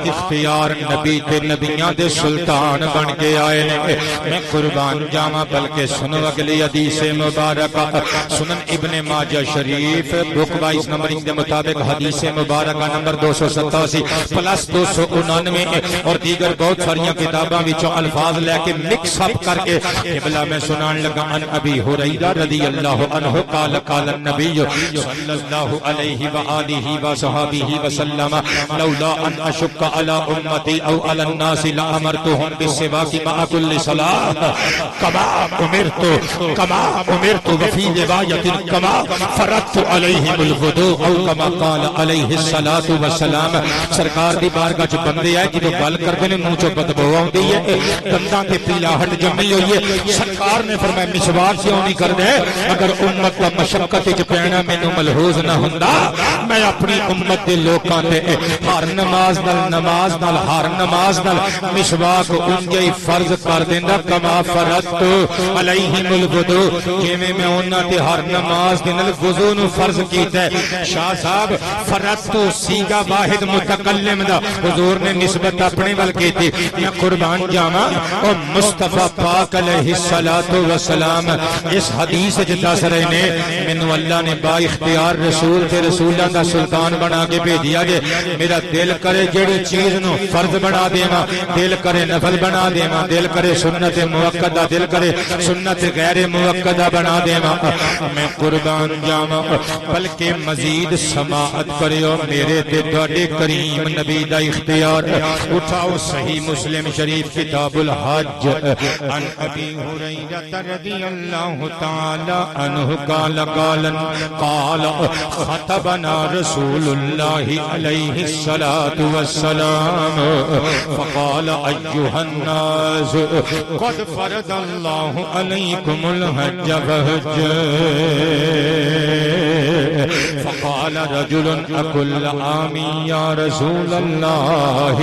اختیار نبی تے نبیاں دے سلطان بن کے آئے نے میں قربان جاواں بلکہ سنو اگلی حدیث مبارکہ سنن ابن ماجہ شریف بک 22 نمبرنگ دے مطابق حدیث مبارکہ نمبر 287 پلس 299 اور دیگر بہت ساریاں کتاباں وچوں الفاظ لے کے مکس اپ کر کے قبلہ میں سنان لگا ان ابی ہریرہ رضی اللہ عنہ قال قال النبی صلی اللہ علیہ وآلہ وصحبہ وسلم لولا ان اشق علی امتی او علی الناس لامرتهم بالسواک مع كل صلاة كما امرت وفي روایت كما فرضت عليهم الوضوء او كما قال عليه الصلاة والسلام سرکار دی بارگاہ چ بندے آئے جدوں گل کردے نے منہ چوں بدبو آندی ہے دنداں تے پیلاہٹ جمی ہوئی ہے سرکار نے فرمایا مسواک کیوں نہیں کردے اگر امت دا مشقت وچ پینا مینوں ملحوظ نہ ہوندا میں اپنی امت دے لوکاں تے ہر نماز نال ہر نماز نال مسواک انجے فرض کر دیندا کما فرضت علیہم الوضوء جویں میں انہاں تے ہر نماز دے نال وضو نو فرض کیتا ہے شاہ صاحب فرضت سیغہ واحد متکلم دا حضور نے نسبت اپنے ول کیتی میں قربان جاواں او مصطفی پاک علیہ الصلوۃ والسلام اس حدیث وچ دس رہے نے مینوں اللہ نے با اختیار رسول تے رسولاں دا سلطان بنا کے بھیجیا جے میرا دل کرے جڑی چیز نو فرض بنا دیواں دل کرے نفل بنا دیواں دل کرے سنت موقدہ دل کرے سنت غیر موقدہ بنا دیواں میں قربان جاواں بلکہ مزید سماعت کریو میرے تے تواڈے کریم نبی دا اختیار اٹھاؤ صحیح مسلم شریف کتاب الحج عن ابی ہریرہ رضی اللہ تعالی عنہ قال خطبنا رسول اللہ علیہ الصلاۃ والسلام فقال ایھا الناس قد فرض اللہ علیکم الحج فقال رجل اکل عام یا رسول اللہ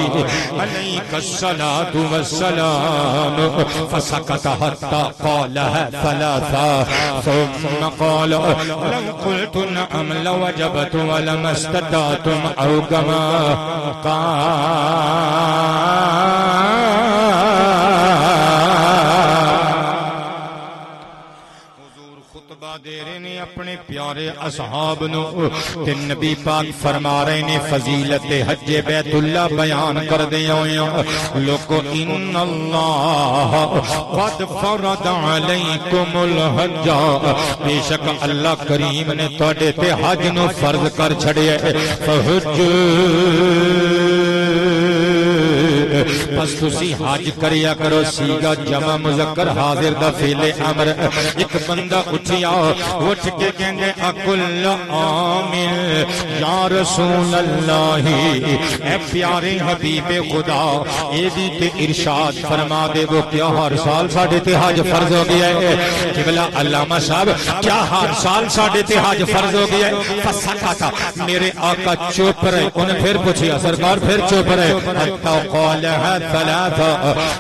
علیک الصلاۃ والسلام فسکت حتی قالها ثلاثا ثم قال لو قلت نعم لوجبت ولم استطعتم او كما دے رہے نے اپنے پیارے اصحاب نو تے نبی پاک فرما رہے نے فضیلت حج بیت اللہ بیان کر دے ہوئے لوگو ان اللہ قد فرض علیکم الحج بے شک اللہ کریم نے تواڈے تے حج نو فرض کر چھڑیا فحج پس تسی حج کریا کرو سیگا جمع مذکر حاضر دا فعل امر ایک بندہ اٹھیا اٹھ کے کہندے اکل آمین یا رسول اللہ اے پیارے حبیب خدا اے دی تے ارشاد فرما دے وہ کیا ہر سال ساڈے تے حج فرض ہو گیا ہے قبلہ علامہ صاحب کیا ہر سال ساڈے تے حج فرض ہو گیا ہے فسکتا میرے آقا چپ رہے انہیں پھر پوچھیا سرکار پھر چپ رہے حتی قالها ثلاثا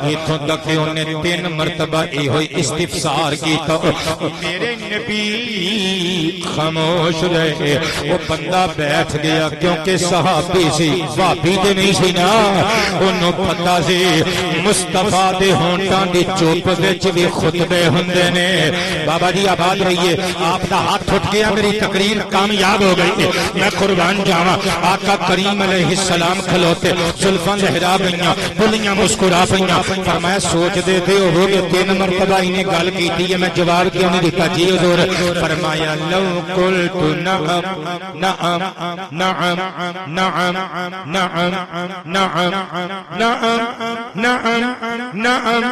اتھوں تک کہ انہیں 3 مرتبہ ای ہوئی استفسار کی تو میرے نبی خاموش رہے وہ بندہ بیٹھ گیا کیونکہ صحابی سی وابی دے نہیں سی نا انہوں پتہ سی مصطفیٰ دے ہونٹاں دی چوپ وچ بھی خطبے ہوندے نے بابا جی آباد رہیے آپ دا ہاتھ اٹھ گیا میری تقریر کامیاب ہو گئی میں قربان جاواں آقا کریم علیہ السلام کھلوتے زلفاں لہرا گئیاں بلیاں مسکرا پئیاں فرمایا سوچ دے تے ہو گئے 3 مرتبہ انہیں گل کیتی ہے میں جواب کیوں نہیں دیتا جی حضور فرمایا لو قلت نعم نعم نعم نعم نعم نعم نعم نعم نعم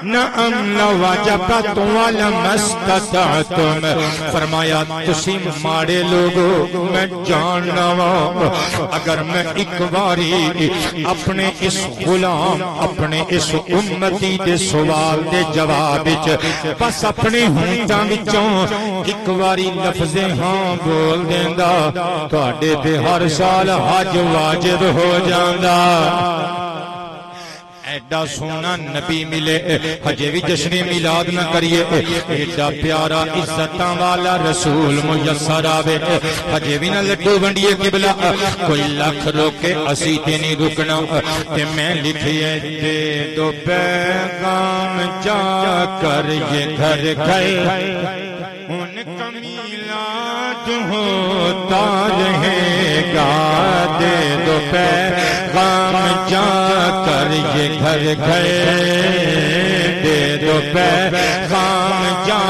نعم لوجبت ولم استطعتم فرمایا تسی ماڑے لوگو میں جاننا وا اگر میں ایک باری اپنے اس غلام اپنے اس امتی دے سوال دے جواب وچ بس اپنے ہونٹاں وچوں ایک باری لفظ ہاں بول دیندا تواڈے تے ہر سال حج واجب ہو جاندا ایڈا سونا نبی ملے ہجے بھی جشن میلاد نہ کریے ایڈا پیارا عزتاں والا رسول میسر آوے ہجے بھی نہ لڈو ونڈیے قبلہ کوئی لاکھ روکے اسی تے نہیں رکنا تے میں لکھیے دے دو پیغام جا کر یہ گھر گئے ان کا میلاد ہوتا رہے گا دے دو پیغام جا کر یہ گھر گئے دے دو پیغام جا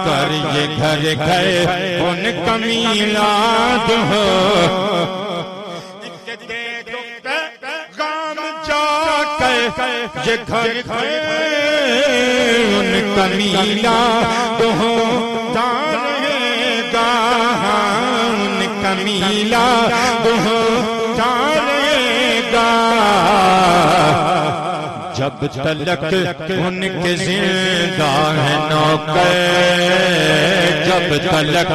کر یہ گھر گئے ان کا میلاد ہو دے دو پیغام جا کر یہ گھر گئے ان کا میلاد ہو ان کا میلاد ہوتا رہے گا جب تلک ان کے زندہ ہے نوکر جب تلک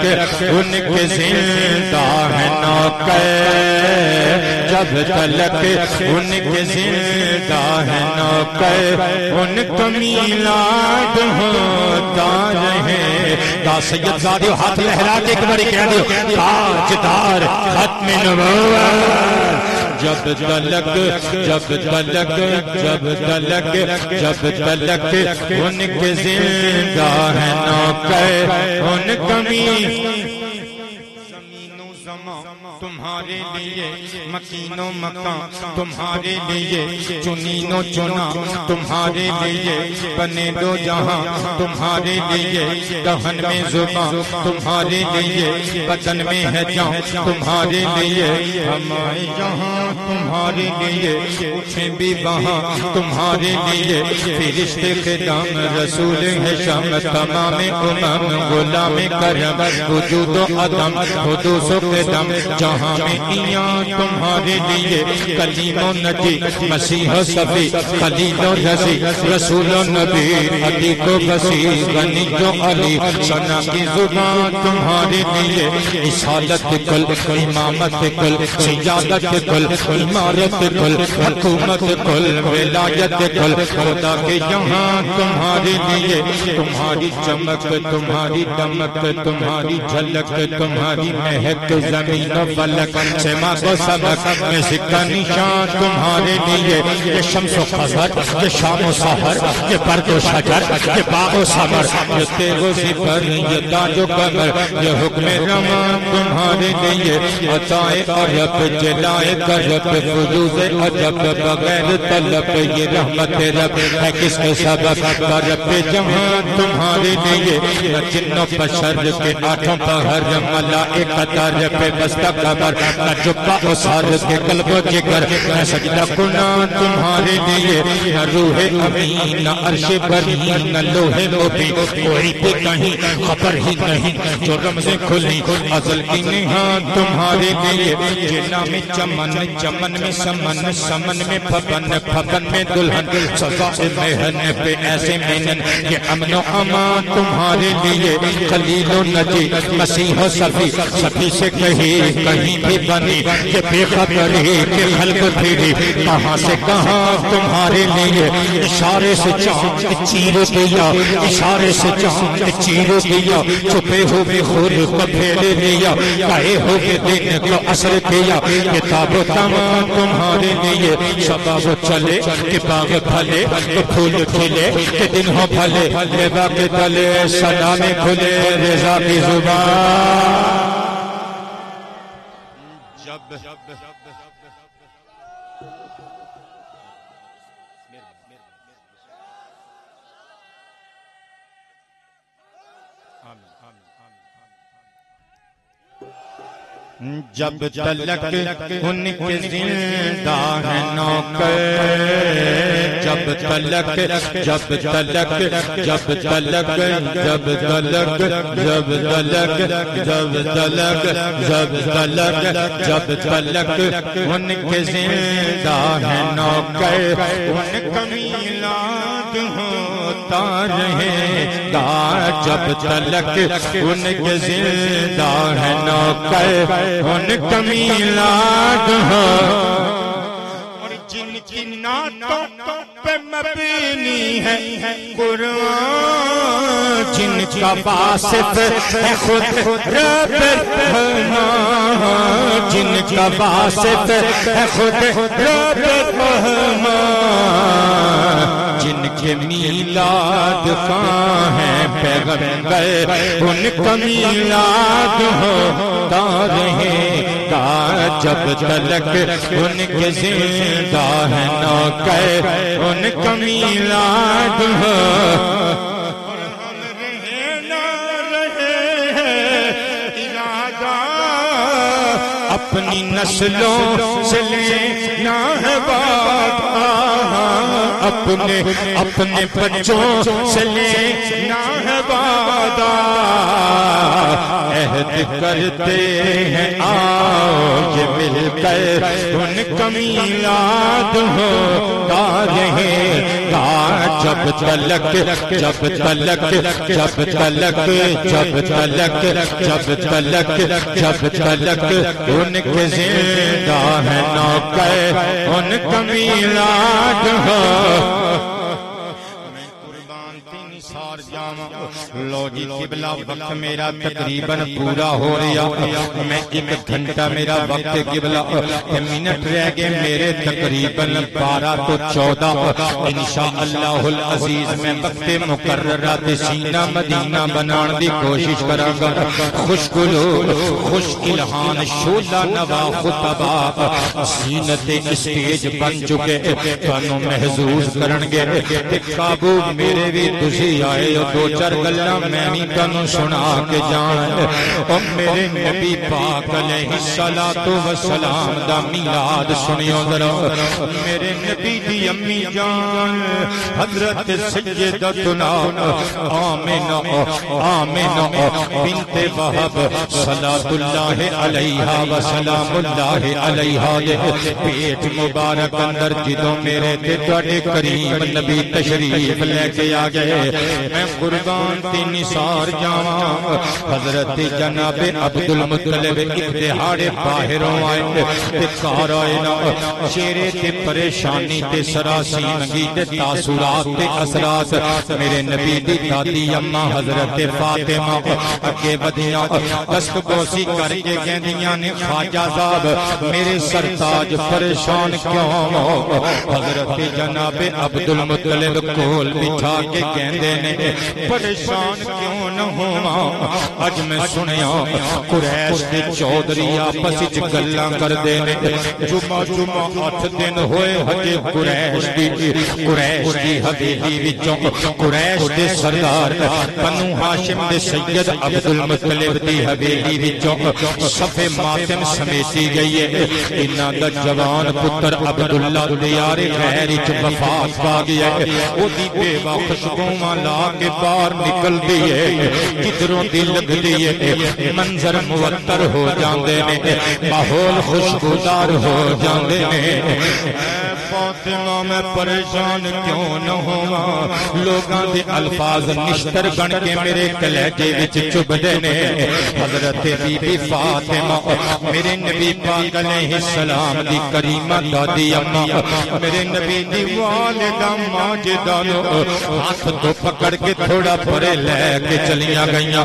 ان کے زندہ ہے نوکر جب تلک ان کے زندہ ہے نوکر ان کا میلاد ہوتا رہے گا سید زادی ہاتھ لہرا کے ایک بڑی کہہ دیو تاجدار ختم نبوت جب تلک جب تلک جب تلک جب تلک ان کے زندہ ہے نوکر ان کمی تمہارے لیے مکین و مکان تمہارے لیے چنین و چنا تمہارے لیے بنے دو جہاں تمہارے لیے دہن میں زبان تمہارے لیے بدن میں ہے جان تمہارے لیے ہمارے یہاں تمہارے لیے اٹھیں بھی وہاں تمہارے لیے فرشتے خدام رسول ہے شام تمام امم غلام کرم وجود و عدم حدوث و قدم جہاں میں ایاں تمہارے لیے کلیم و نجی مسیح و صفی خلیل و رضی رسول و نبی عتیق و وسیع غنی و علی ثنا کی زبان تمہارے لیے رسالت کل امامت کل سیادت کل عمارت کل حکومت کل ولایت کل خدا کے یہاں تمہارے لیے تمہاری چمک تمہاری دمک تمہاری جھلک تمہاری مہک زمین و فلک سما کو سبق میں سکہ نشان تمہارے لیے یہ شمس و خضر یہ شام و سحر یہ برد و شجر یہ باغ و ثمر یہ تیغ و زفر یہ تاج و قمر یہ حکم رمان تمہارے لیے عطائے عرب جلائے کرب فضوز عجب بغیر طلب یہ رحمت رب ہے کس کے سبب رب جہاں تمہارے لیے جن و بشر کے آٹھوں پہر ملائکت رب بستہ قبر نہ جبہ و سار کے قلب و جگر نہ سجدہ کنا تمہارے لیے نہ روح امین نہ عرش بری نہ لوح مبین کوئی بھی کہیں خبر ہی نہیں جو رمزیں کھلی ازل کی نہاد تمہارے لیے جنا میں چمن چمن میں سمن سمن میں پھپن پھپن میں دلہن سزا مہن پہ ایسے مینن یہ امن و امان تمہارے لیے خلیل و نجی مسیح و صفی صفی سے کہیں بھی بنی یہ بے خبری کہ خلق پھری کہاں سے کہاں تمہارے لیے اشارے سے چاند چیر دیا اشارے سے چاند چیر دیا چھپے ہوئے خود کو پھیلے لیا کہے ہوئے دن کو اثر کیا کتاب و تمام تمہارے لیے شباب چلے کہ باغ پھلے کہ پھول کھلے کہ دن ہو پھلے لیبا کے تلے سلام کھلے رضا کی زبان جب تلک ان کے زندہ ہے نوکر جب تلک جب تلک جب تلک جب تلک جب تلک جب تلک جب تلک جب تلک ان کے زندہ ہے نوکر ان کا میلاد ہوتا رہے گا جب تلک ان کے زندہ ہے نوکر ان کا میلاد ہو اور جن کی نعتوں پہ مبنی ہے قرآن جن کا واسط ہے خود رب رحمان جن کا واسط ہے خود رب رحمان جن کے میلاد خواہ ہیں پیغمبر ان کا میلاد ہوتا رہے گا جب تلک ان کے زندہ ہے نوکر ان کا میلاد ہو اور ہم رہے نہ رہے ارادہ اپنی نسلوں سے لینا ہے وعدہ اپنے بچوں سے لینا ہے وعدہ عہد کرتے ہیں آؤ یہ مل کر ان کا میلاد ہوتا رہے گا جب تلک جب تلک جب تلک جب تلک جب تلک جب تلک ان کے زندہ ہے نوکر ان کا میلاد ہو لو جی قبلہ وقت میرا تقریباً پورا ہو رہا میں ایک گھنٹہ میرا وقت قبلہ منٹ رہ گئے میرے تقریباً 12 تو 14 انشاءاللہ العزیز میں وقت مقررہ سینہ مدینہ بنان دی کوشش کراں گا خوش قلوب خوش الہان شولہ نوا خطبہ زینت اسٹیج بن چکے تانوں محظوظ کرنگے قابو میرے بھی تسی آئے دو چار گلاں میں نہیں تانوں سنا کے جان او میرے نبی پاک علیہ الصلوۃ والسلام دا میلاد سنیو ذرا میرے نبی دی امی جان حضرت سیدتنا آمنہ بنت وہب صلوات اللہ علیہا وسلام اللہ علیہا پیٹ مبارک اندر جدوں میرے تے تواڈے کریم نبی تشریف لے کے آ گئے میں قربان تی نثار جاواں حضرت جناب عبد المطلب ابتہاڑے باہروں آئے تے کار آئے نا چہرے تے پریشانی تے سراسیمگی تے تاثرات تے اثرات میرے نبی دی دادی اماں حضرت فاطمہ اگے بدیاں دست بوسی کر کے کہندیاں نے خواجہ صاحب میرے سرتاج پریشان کیوں حضرت جناب عبد المطلب کول بٹھا کے کہندے نے پریشان کیوں نہ ہوا اج میں سنیا قریش دے چودھری آپس وچ گلاں کردے نے جمعہ 8 دن ہوئے ہجے قریش دی حویلی وچوں قریش دے سردار بنو ہاشم دے سید عبد المطلب دی حویلی وچوں صفے ماتم سمیٹی گئی ہے انہاں دا جوان پتر عبداللہ دیار غیر وچ وفات پا گیا ہے او دی بیوہ خوشبواں لا کے باہر نکل دی ہے کدھروں دی لگ دی ہے منظر معطر ہو جاندے نے ماحول خوشبودار ہو جاندے نے فاطمہ میں پریشان کیوں نہ ہوا لوگاں دے الفاظ نشتر بن کے میرے کلیجے وچ چبھدے نے حضرت بی بی فاطمہ میرے نبی پاک علیہ السلام دی کریمہ دادی اما میرے نبی دی والدہ ماجدہ ہاتھ تو پکڑ کے تھوڑا پرے لے کے چلیاں گئیاں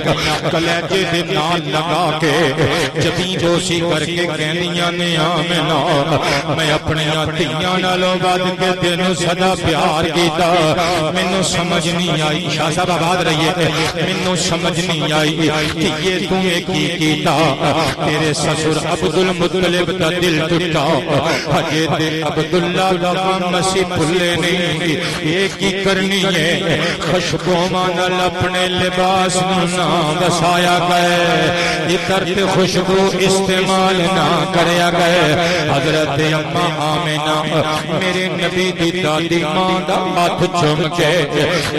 کلیجے دے نال لگا کے جبیں بوسی کر کے کہنیاں نے آمنہ میں اپنی تیاں نالوں بد کے تینوں صدا پیار کیتا مینوں سمجھ نہیں آئی شاہ صاحب آباد رہیے مینوں سمجھ نہیں آئی کہ یہ تمہیں کی کیتا تیرے سسر عبد المطلب دا دل ٹوٹا ہجے تے عبداللہ دا غم اسی بھلے نہیں یہ کی کرنی ہے خوشبواں نال اپنے لباس نہ وسایا گئے اتر تے خوشبو استعمال نہ کریا گئے حضرت اما آمنہ میرے نبی دی دادی ماں دا ہاتھ چوم کے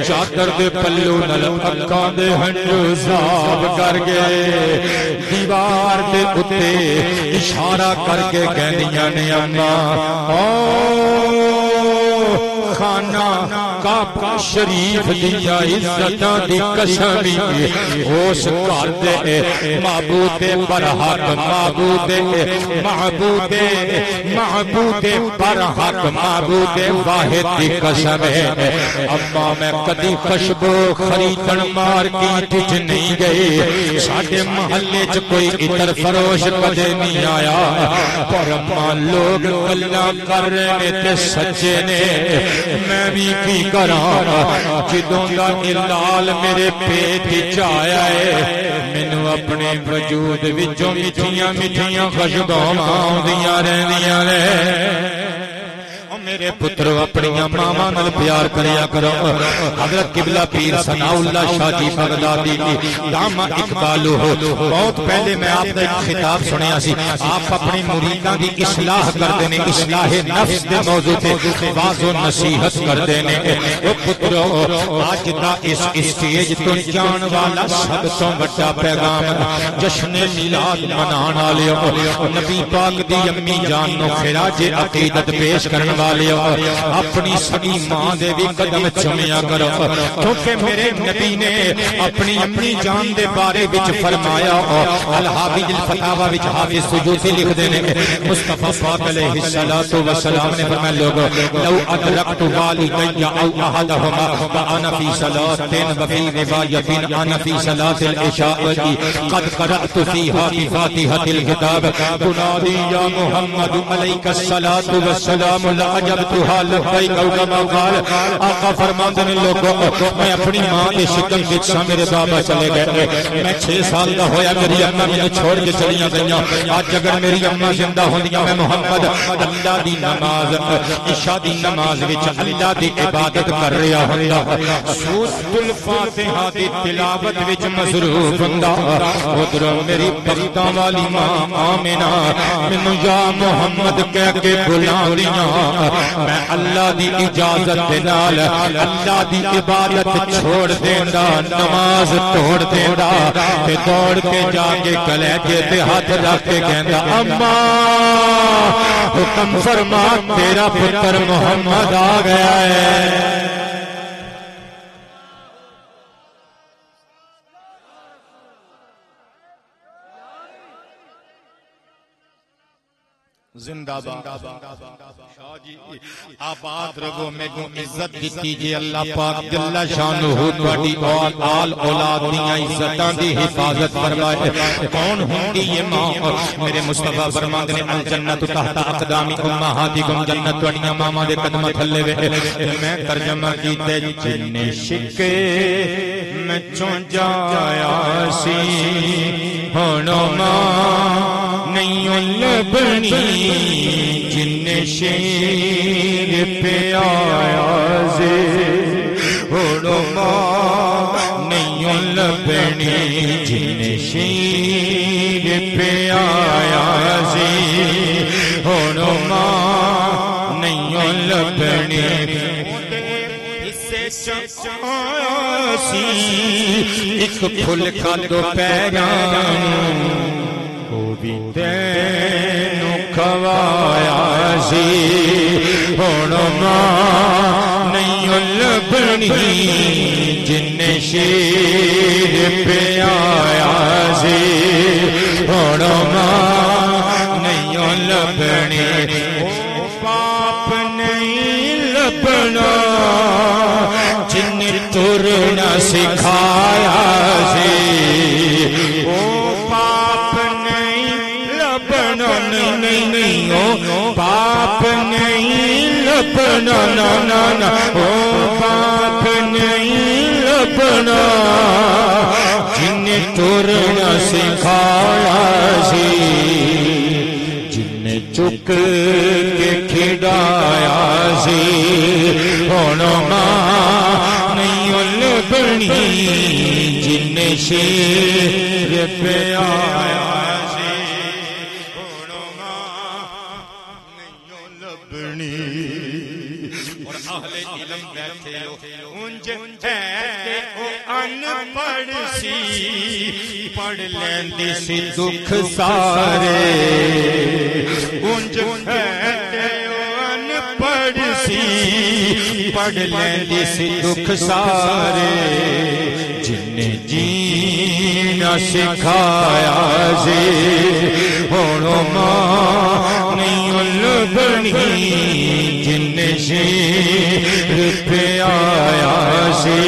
چادر دے پلو نال اکھاں دے ہنجو صاف کر گئے دیوار دے اتے اشارہ کر کے کہنیاں نے اما خانہ کعبہ شریف دیا عزتاں دی قسمی اس گھر دے معبود برحق معبود برحق معبود واحد دی قسم ہے اما میں کدی خوشبو خریدن مارکیٹ وچ نہیں گئی ساڈے محلے چ کوئی عطر فروش کدے نہیں آیا پر اما لوگ گلاں کر رہے تے سچے نے میں بھی کی کراں جدوں دا الال میرے پیٹ وچ آیا ہے مینوں اپنے وجود وچوں میٹھیاں میٹھیاں خوشبواں آوندیاں رہندیاں نے میرے پترو اپنی ماما نال پیار کریا کرو حضرت قبلہ پیر ثناء اللہ شاہ جی بغدادی دامہ اقبالو ہو بہت پہلے میں آپ دا ایک خطاب سنیا سی آپ اپنی مریداں دی اصلاح کردے نے اصلاح نفس دے موضوع تے واعظ و نصیحت کردے نے او پترو آج دا اس اسٹیج تو جان والا سب تو بڑا پیغام جشن میلاد منان والے نبی پاک دی امی جان نو خراج عقیدت پیش کرن والے اپنی سگی ماں دے بھی قدم چمیا کرو کیونکہ میرے نبی نے اپنی امی جان دے بارے وچ فرمایا الحافظ الفتاوی وچ حافظ سجوسی لکھ دے نے مصطفی پاک علیہ الصلوۃ والسلام نے فرمایا لوگو لو ادرکت والدی او احدهما وانا فی صلاۃ وفی روایت انا فی صلاۃ العشاء قد قرأت فیها بفاتحة الكتاب تنادی یا محمد علیک الصلاۃ والسلام عجبتها لبیک او کما قال آقا فرماتے ہیں لوگوں میں اپنی ماں کے شکم وچ میرے بابا چلے گئے میں 6 سال دا ہویا میری اماں مجھے چھوڑ کے چلیاں گئیاں آج اگر میری اماں زندہ ہوندیاں میں محمد اللہ دی نماز عشاء دی نماز وچ اللہ دی عبادت کر رہا ہوندا سورۃ الفاتحہ دی تلاوت وچ مصروف ہوندا ادھر میری بختاں والی ماں آمنہ مینوں یا محمد کہہ کے بلاندیاں میں اللہ دی اجازت دے نال اللہ دی عبادت چھوڑ دیندا نماز توڑ دیندا تے دوڑ کے جا کے کلیجے تے ہاتھ رکھ کے کہندا اما حکم فرما تیرا پتر محمد آ گیا ہے زندہ باد شاہ جی آباد رگو میں کو عزت دیتی جی اللہ پاک جل شانہ تواڈی آل اولاد دیاں عزتاں دی حفاظت فرمائے کون ہوندی یہ ماں میرے مصطفیٰ فرماندے نے الجنت تحت اقدام امہاتکم جنت تواڈیاں ماما دے قدماں تھلے وے میں ترجمہ کیتے جن شکے میں چوں جایا سی ہن ماں نہیں لبنی جن شیر پہ آیا زے ہوڑو ماں نہیں لبنی جن شیر پہ آیا زے ہوڑو ماں نہیں لبنی ایک پھول کا دو پیران تینو کھوایا سی ہن ماں نہیں لبنی جن شیر پہ آیا سی ہن ماں نہیں لبنی باپ نہیں لبنا جن ترنا سکھایا سی باپ نہیں لبنا نا باپ نہیں لبنا جن ترنا سکھایا سی جن چک کے کھڑایا سی ہن ماں نہیں لبنی جن شیر پہ آیا اور اہل علم بیٹھے انج ہے او ان پڑھ سی پڑھ لیندی سی دکھ سارے انج ہے او ان پڑھ سی پڑھ لیندی سی دکھ سارے جن جینا سکھایا سی ہن ماں نہیں لبنی جن شیر پہ آیا سی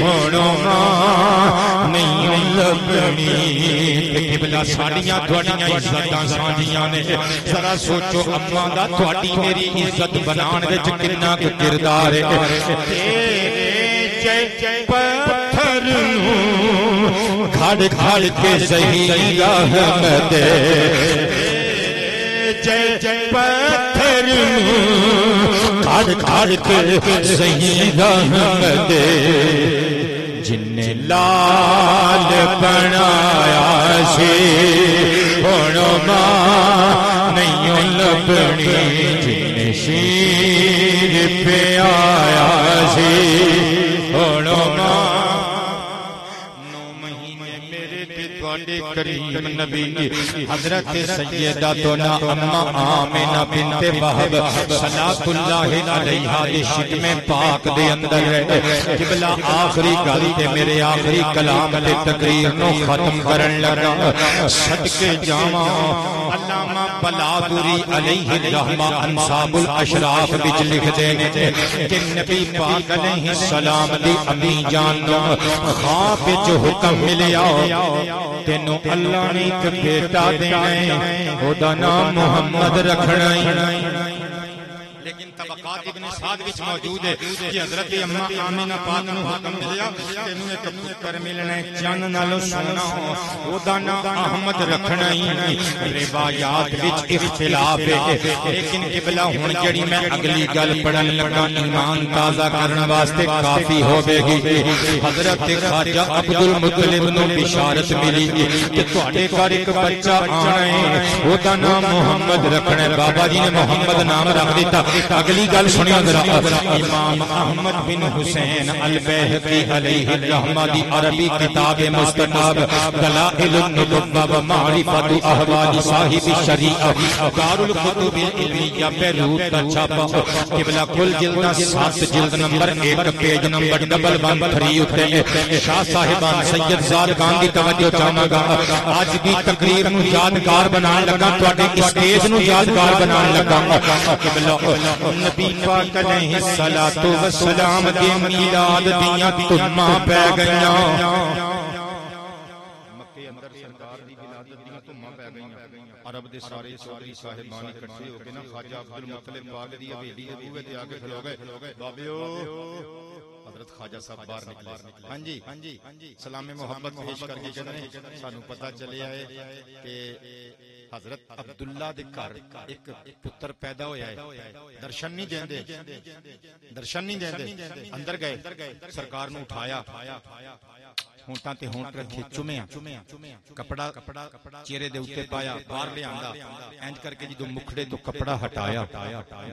ہن ماں نہیں لبنی قبلہ ساڈیاں تواڈیاں عزتاں سانجیاں نے ذرا سوچو اماں دا تواڈی میری عزت بنان وچ کتنا کردار ہے تیرے پتھر نوں کھڑ کھڑ کے صحیح رحمت پتھر کھڑ کھڑ کے صحیح رحمت جن لال بنایا سی ہن ماں نہیں لبنی جن شیر پہ آیا سی ہن ماں کریم نبی حضرت سیداتنا اماں آمنہ بنت وہب صلاۃ اللہ علیہا دی شکم پاک دے اندر ہے قبلہ آخری گل تے میرے آخری کلام تے تقریر نو ختم کرن لگا صدقے جاواں علامہ بلادری علیہ الرحمہ انصاب الاشراف وچ لکھدے نے کہ نبی پاک علیہ السلام دی امی جان نو خواب وچ حکم ملیا تینوں اللہ نے ایک بیٹا دینا ہے خدا نام محمد رکھنا ہے لیکن طبقات ابن سعد وچ موجود ہے کہ حضرت اماں آمنہ پاک نو حکم ملیا تینوں ایک پتر ملنا ہے چن نالوں سونا خدا نام احمد رکھنا ہے روایات وچ اختلاف ہے لیکن قبلہ ہن جڑی میں اگلی گل پڑھن لگا ایمان تازہ کرن واسطے کافی ہوے گی حضرت خواجہ عبد المطلب نو بشارت ملی کہ تواڈے گھر ایک بچہ آنا ہے خدا نام محمد رکھنا ہے بابا جی نے محمد نام رکھ دیتا اگلی اگلی گل سنیا ذرا امام احمد بن حسین البیہقی علیہ الرحمہ دی عربی کتاب مستطاب دلائل النبوہ و معرفت احوال صاحب الشریعہ دار الکتب العلمیہ بیروت کا چھاپا قبلہ کل جلدہ 7 جلد نمبر 1 پیج نمبر 113 اتے شاہ صاحبان سید زادگان دی توجہ چاہاں گا آج دی تقریر نو یادگار بنان لگا تواڈے اسٹیج نو یادگار بنان لگا قبلہ نبی پاک علیہ الصلوۃ والسلام دے میلاد دیاں تماں پہ گئیاں مکے اندر سرکار دی ولادت دیاں تماں پہ گئیاں عرب دے سارے چودھری صاحبان اکٹھے ہو کے نا خواجہ عبد المطلب پاک دی حویلی دے بوئے تے آ کے کھلو گئے بابیو حضرت خواجہ صاحب باہر نکلے ہاں جی سلام محبت پیش کر کے کہتے ہیں سانو پتہ چلیا ہے کہ حضرت عبداللہ دے گھر ایک پتر پیدا ہویا ہے درشن نہیں دیندے اندر گئے سرکار نو اٹھایا ہونٹاں تے ہونٹ رکھے چومیا کپڑا چہرے دے اوتے پایا باہر لے آندا اینج کر کے جدوں مکھڑے تو کپڑا ہٹایا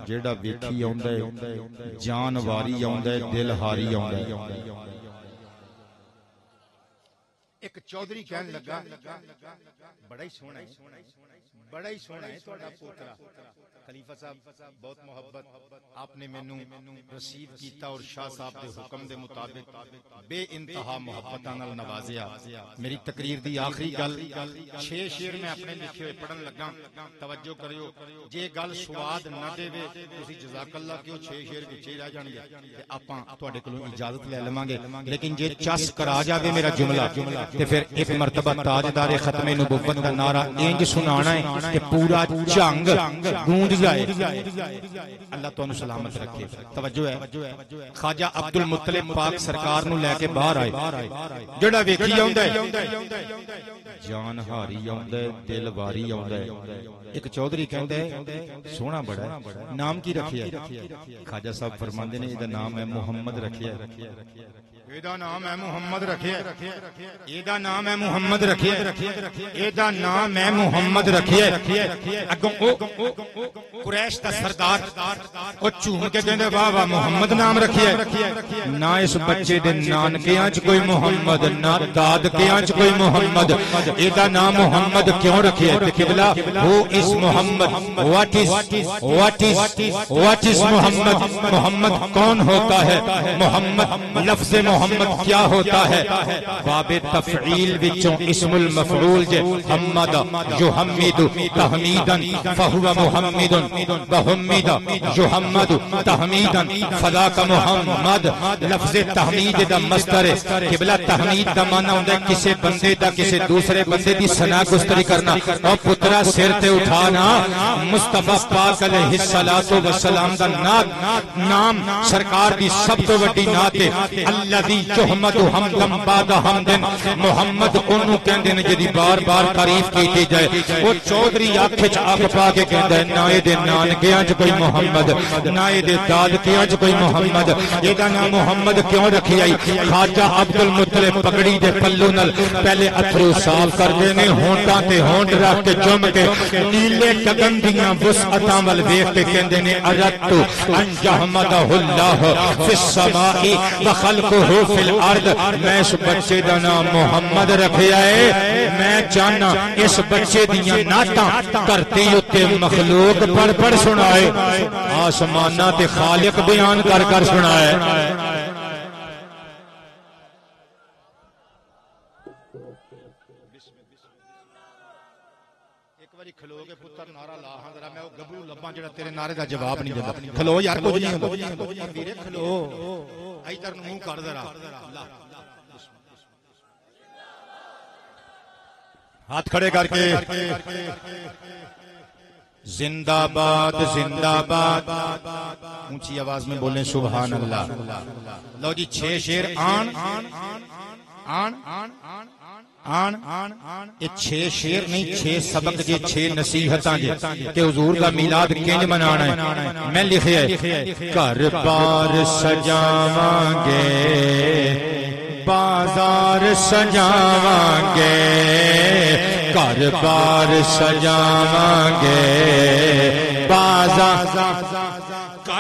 جیڑا ویکھی آوندا ہے جان واری آوندا ہے دل ہاری آوندا ہے ایک چودھری کہن لگا بڑا ہی سونا ہے تہاڈا پوترا خلیفہ صاحب بہت محبت آپ نے مینوں رسیو کیتا اور شاہ صاحب دے حکم دے مطابق بے انتہا محبتاں نال نوازیا میری تقریر دی آخری گل 6 شعر میں اپنے لکھے ہوئے پڑھن لگا توجہ کریو جے گل سواد نہ دیوے تسی جزاک اللہ کیوں 6 شعر وچ ہی رہ جان گے تے آپاں تواڈے کولوں اجازت لے لواں گے لیکن جے چس کرا جاوے میرا جملہ تے پھر ایک مرتبہ تاجدار ختم نبوت کا نعرہ انج سنانا ہے کہ پورا جنگ گونج جائے اللہ تانوں سلامت رکھے توجہ ہے خواجہ عبد المطلب پاک سرکار نو لے کے باہر آئے جڑا ویکھی آوندا ہے جان ہاری آوندا ہے دل واری آوندا ہے ایک چودھری کہندا ہے سونا بڑا ہے نام کی رکھیا ہے خواجہ صاحب فرماندے نے ایدا نام ہے محمد رکھیا ہے ایدا نام ہے محمد رکھیا ایدا نام ہے محمد رکھیا ایدا نام ہے محمد رکھیا اگوں قریش دا سردار او چوم کے کہندے واہ واہ محمد نام رکھیا نہ اس بچے دے نانکیاں چ کوئی محمد نہ دادکیاں چ کوئی محمد ایدا نام محمد کیوں رکھیا تے قبلہ ہو اس محمد واٹ از محمد محمد کون ہوتا ہے محمد لفظ محمد کیا ہوتا ہے باب تفعیل وچوں اسم المفعول جے حمد یحمد تحمیدا فهو محمد وحمد یحمد تحمیدا فذاک محمد لفظ تحمید دا مصدر ہے قبلہ تحمید دا معنی ہوندا ہے کسی بندے دا کسی دوسرے بندے دی ثنا گستری کرنا او پترا سر تے اٹھانا مصطفی پاک علیہ الصلوۃ والسلام دا نام سرکار دی سب تو بڑی نعت ہے الذی یحمد حمدا بعد حمد محمد اونوں کہندے نے جدی بار بار تعریف کیتی جائے او چودھری اکھ وچ اکھ پا کے کہندا ہے نہ اے دے نانکیاں چ کوئی محمد نہ اے دے دادکیاں چ کوئی محمد ایدا نام محمد کیوں رکھیا خواجہ عبد المطلب پگڑی دے پلو نال پہلے اتھرو صاف کردے نے ہونٹاں تے ہونٹ رکھ کے چم کے نیلے گگن دیاں وسعتاں ول ویکھ کے کہندے نے اردت ان یحمدہ اللہ فی السماء وخلقہ فی الارض میں اس بچے دا نام محمد رکھیا ہے میں چاہنا اس بچے دیاں نعتاں دھرتی اتے مخلوق پڑھ پڑھ سنائے آسماناں تے خالق بیان کر کر سنائے کھلو گے پتر نعرہ لا ہاں ذرا میں او گبرو لباں جڑا تیرے نعرے دا جواب نہیں دیندا کھلو یار کچھ نہیں ہوندا ویرے کھلو ادھر منہ کر ذرا ہاتھ کھڑے کر کے زندہ باد اونچی آواز میں بولیں سبحان اللہ لو جی 6 شعر یہ 6 شعر نہیں 6 سبق جے 6 نصیحتاں جے کہ حضور دا میلاد کنج منانا ہے میں لکھیا ہے گھر بار سجاواں گے بازار سجاواں گے گھر بار سجاواں گے بازار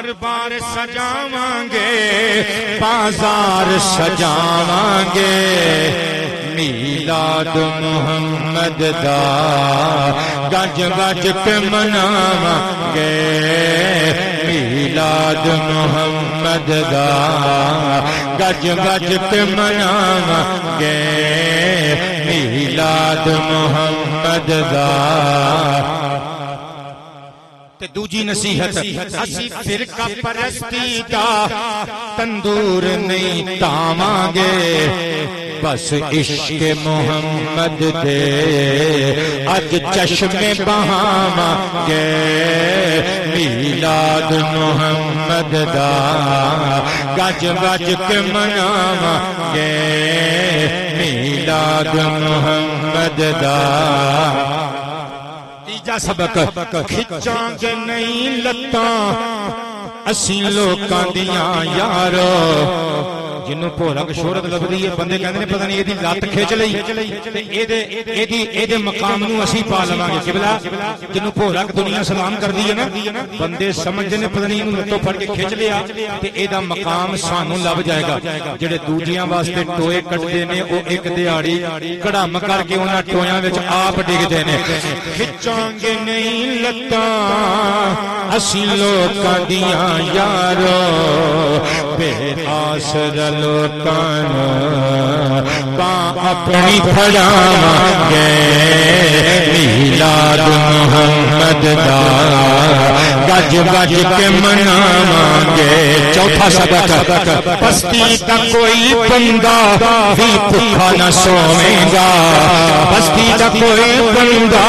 بار بار سجاواں گے بازار سجاواں گے میلاد محمد دا گج گج کے مناواں گے میلاد محمد دا گج گج کے مناواں گے میلاد محمد دا تے دوجی نصیحت اسی فرقہ پرستی دا تندور نہیں تاواں گے بس عشق محمد دے اج چشمے بہاواں گے میلاد محمد دا گج گج کے مناواں گے میلاد محمد دا تیجا سبق کھچاں گے نہیں لتاں اسی لوکاں دیاں یارو جنوں بھولک شہرت لبدی ہے بندے کہندے نے پتہ نہیں ایدی لت کھچ لئی تے ایدے مقام نو اسی پا لواں گے قبلہ جنوں بھولک دنیا سلام کردی ہے نا بندے سمجھدے نے پتہ نہیں اینوں لتوں پھڑ کے کھچ لیا تے ایدا مقام سانوں لب جائے گا جڑے دوجیاں واسطے ٹوئے کٹدے نے او ایک دیہاڑی کڑم کر کے انہاں ٹویاں وچ آپ ڈگدے نے کھچاں گے نہیں لتاں اسی لوکاں دیاں یارو بے آسرا لوکاں باں اپنی پھڑاواں گے میلاد محمد دا گج گج کے مناواں گے چوتھا سبق بستی دا کوئی بندہ بھی بھوکا نہ سوئے گا بستی دا کوئی بندہ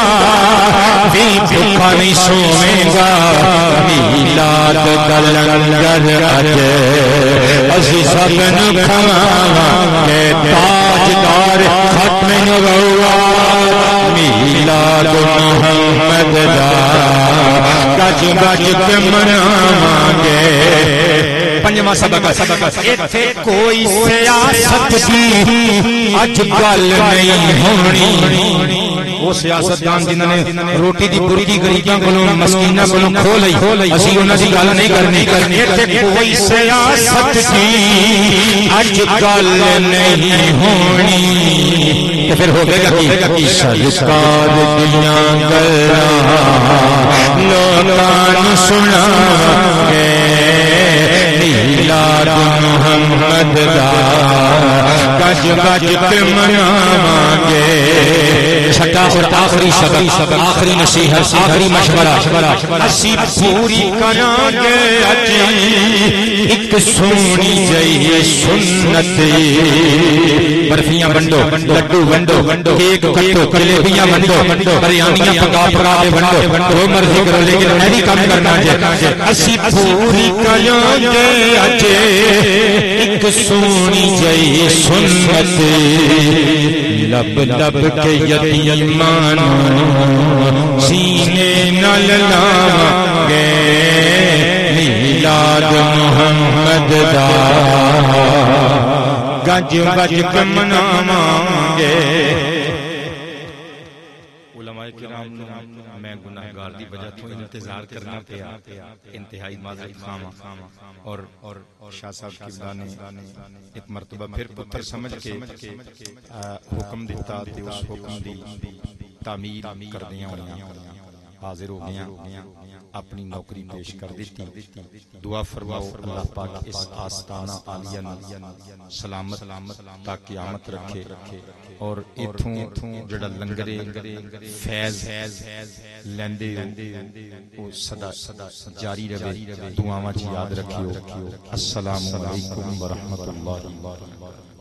بھی بھوکا نہیں سوئے گا میلاد دا لنگر اج اسی سب نو کھاواں گے تاجدار ختم نبوت میلاد محمد دا گج گج کے مناواں گے پنجواں سبق ایتھے کوئی سیاست دی اج گل نہیں ہونی وہ سیاستدان جنہاں نے روٹی دی برکی غریباں کولوں مسکیناں کولوں کھو لئی اسی انہاں دی گل نہیں کرنی ایتھے کوئی سیاست دی اج گل نہیں ہونی تے پھر ہوگے گا کی سرکار دیاں گلاں لوکاں نوں سناواں گے میلاد محمد دا گج گج کے مناواں گے چھٹا اور آخری سبق آخری نصیحت آخری مشورہ اسی پوری کراں گے اج ایک سونی جئی سنت برفیاں ونڈو لڈو ونڈو کیک کٹو جلیبیاں ونڈو بریانیاں پکا پکا کے ونڈو جو مرضی کرو لیکن نہیں کام کرنا ہے اسی پوری کراں گے اج ایک سونی جئی سنت لب لب کے یتیمان سینے نال لاواں گے میلاد محمد دا گج گج کے مناواں گے علماء کرام میں گناہگار دی وجہ تو انتظار کرنا پیا انتہائی معذرت خواہاں اور شاہ صاحب قبلہ نے ایک مرتبہ پھر پتر سمجھ کے حکم دیتا تے اس حکم دی تعمیر کر دیاں حاضر ہو گیا اپنی نوکری پیش کر دیتی دعا فرماؤ اللہ پاک اس آستانہ عالیہ سلامت تا قیامت رکھے اور ایتھوں جڑا لنگرے فیض لیندے او صدا جاری رہے دعاواں یاد رکھیو السلام علیکم ورحمۃ اللہ وبرکاتہ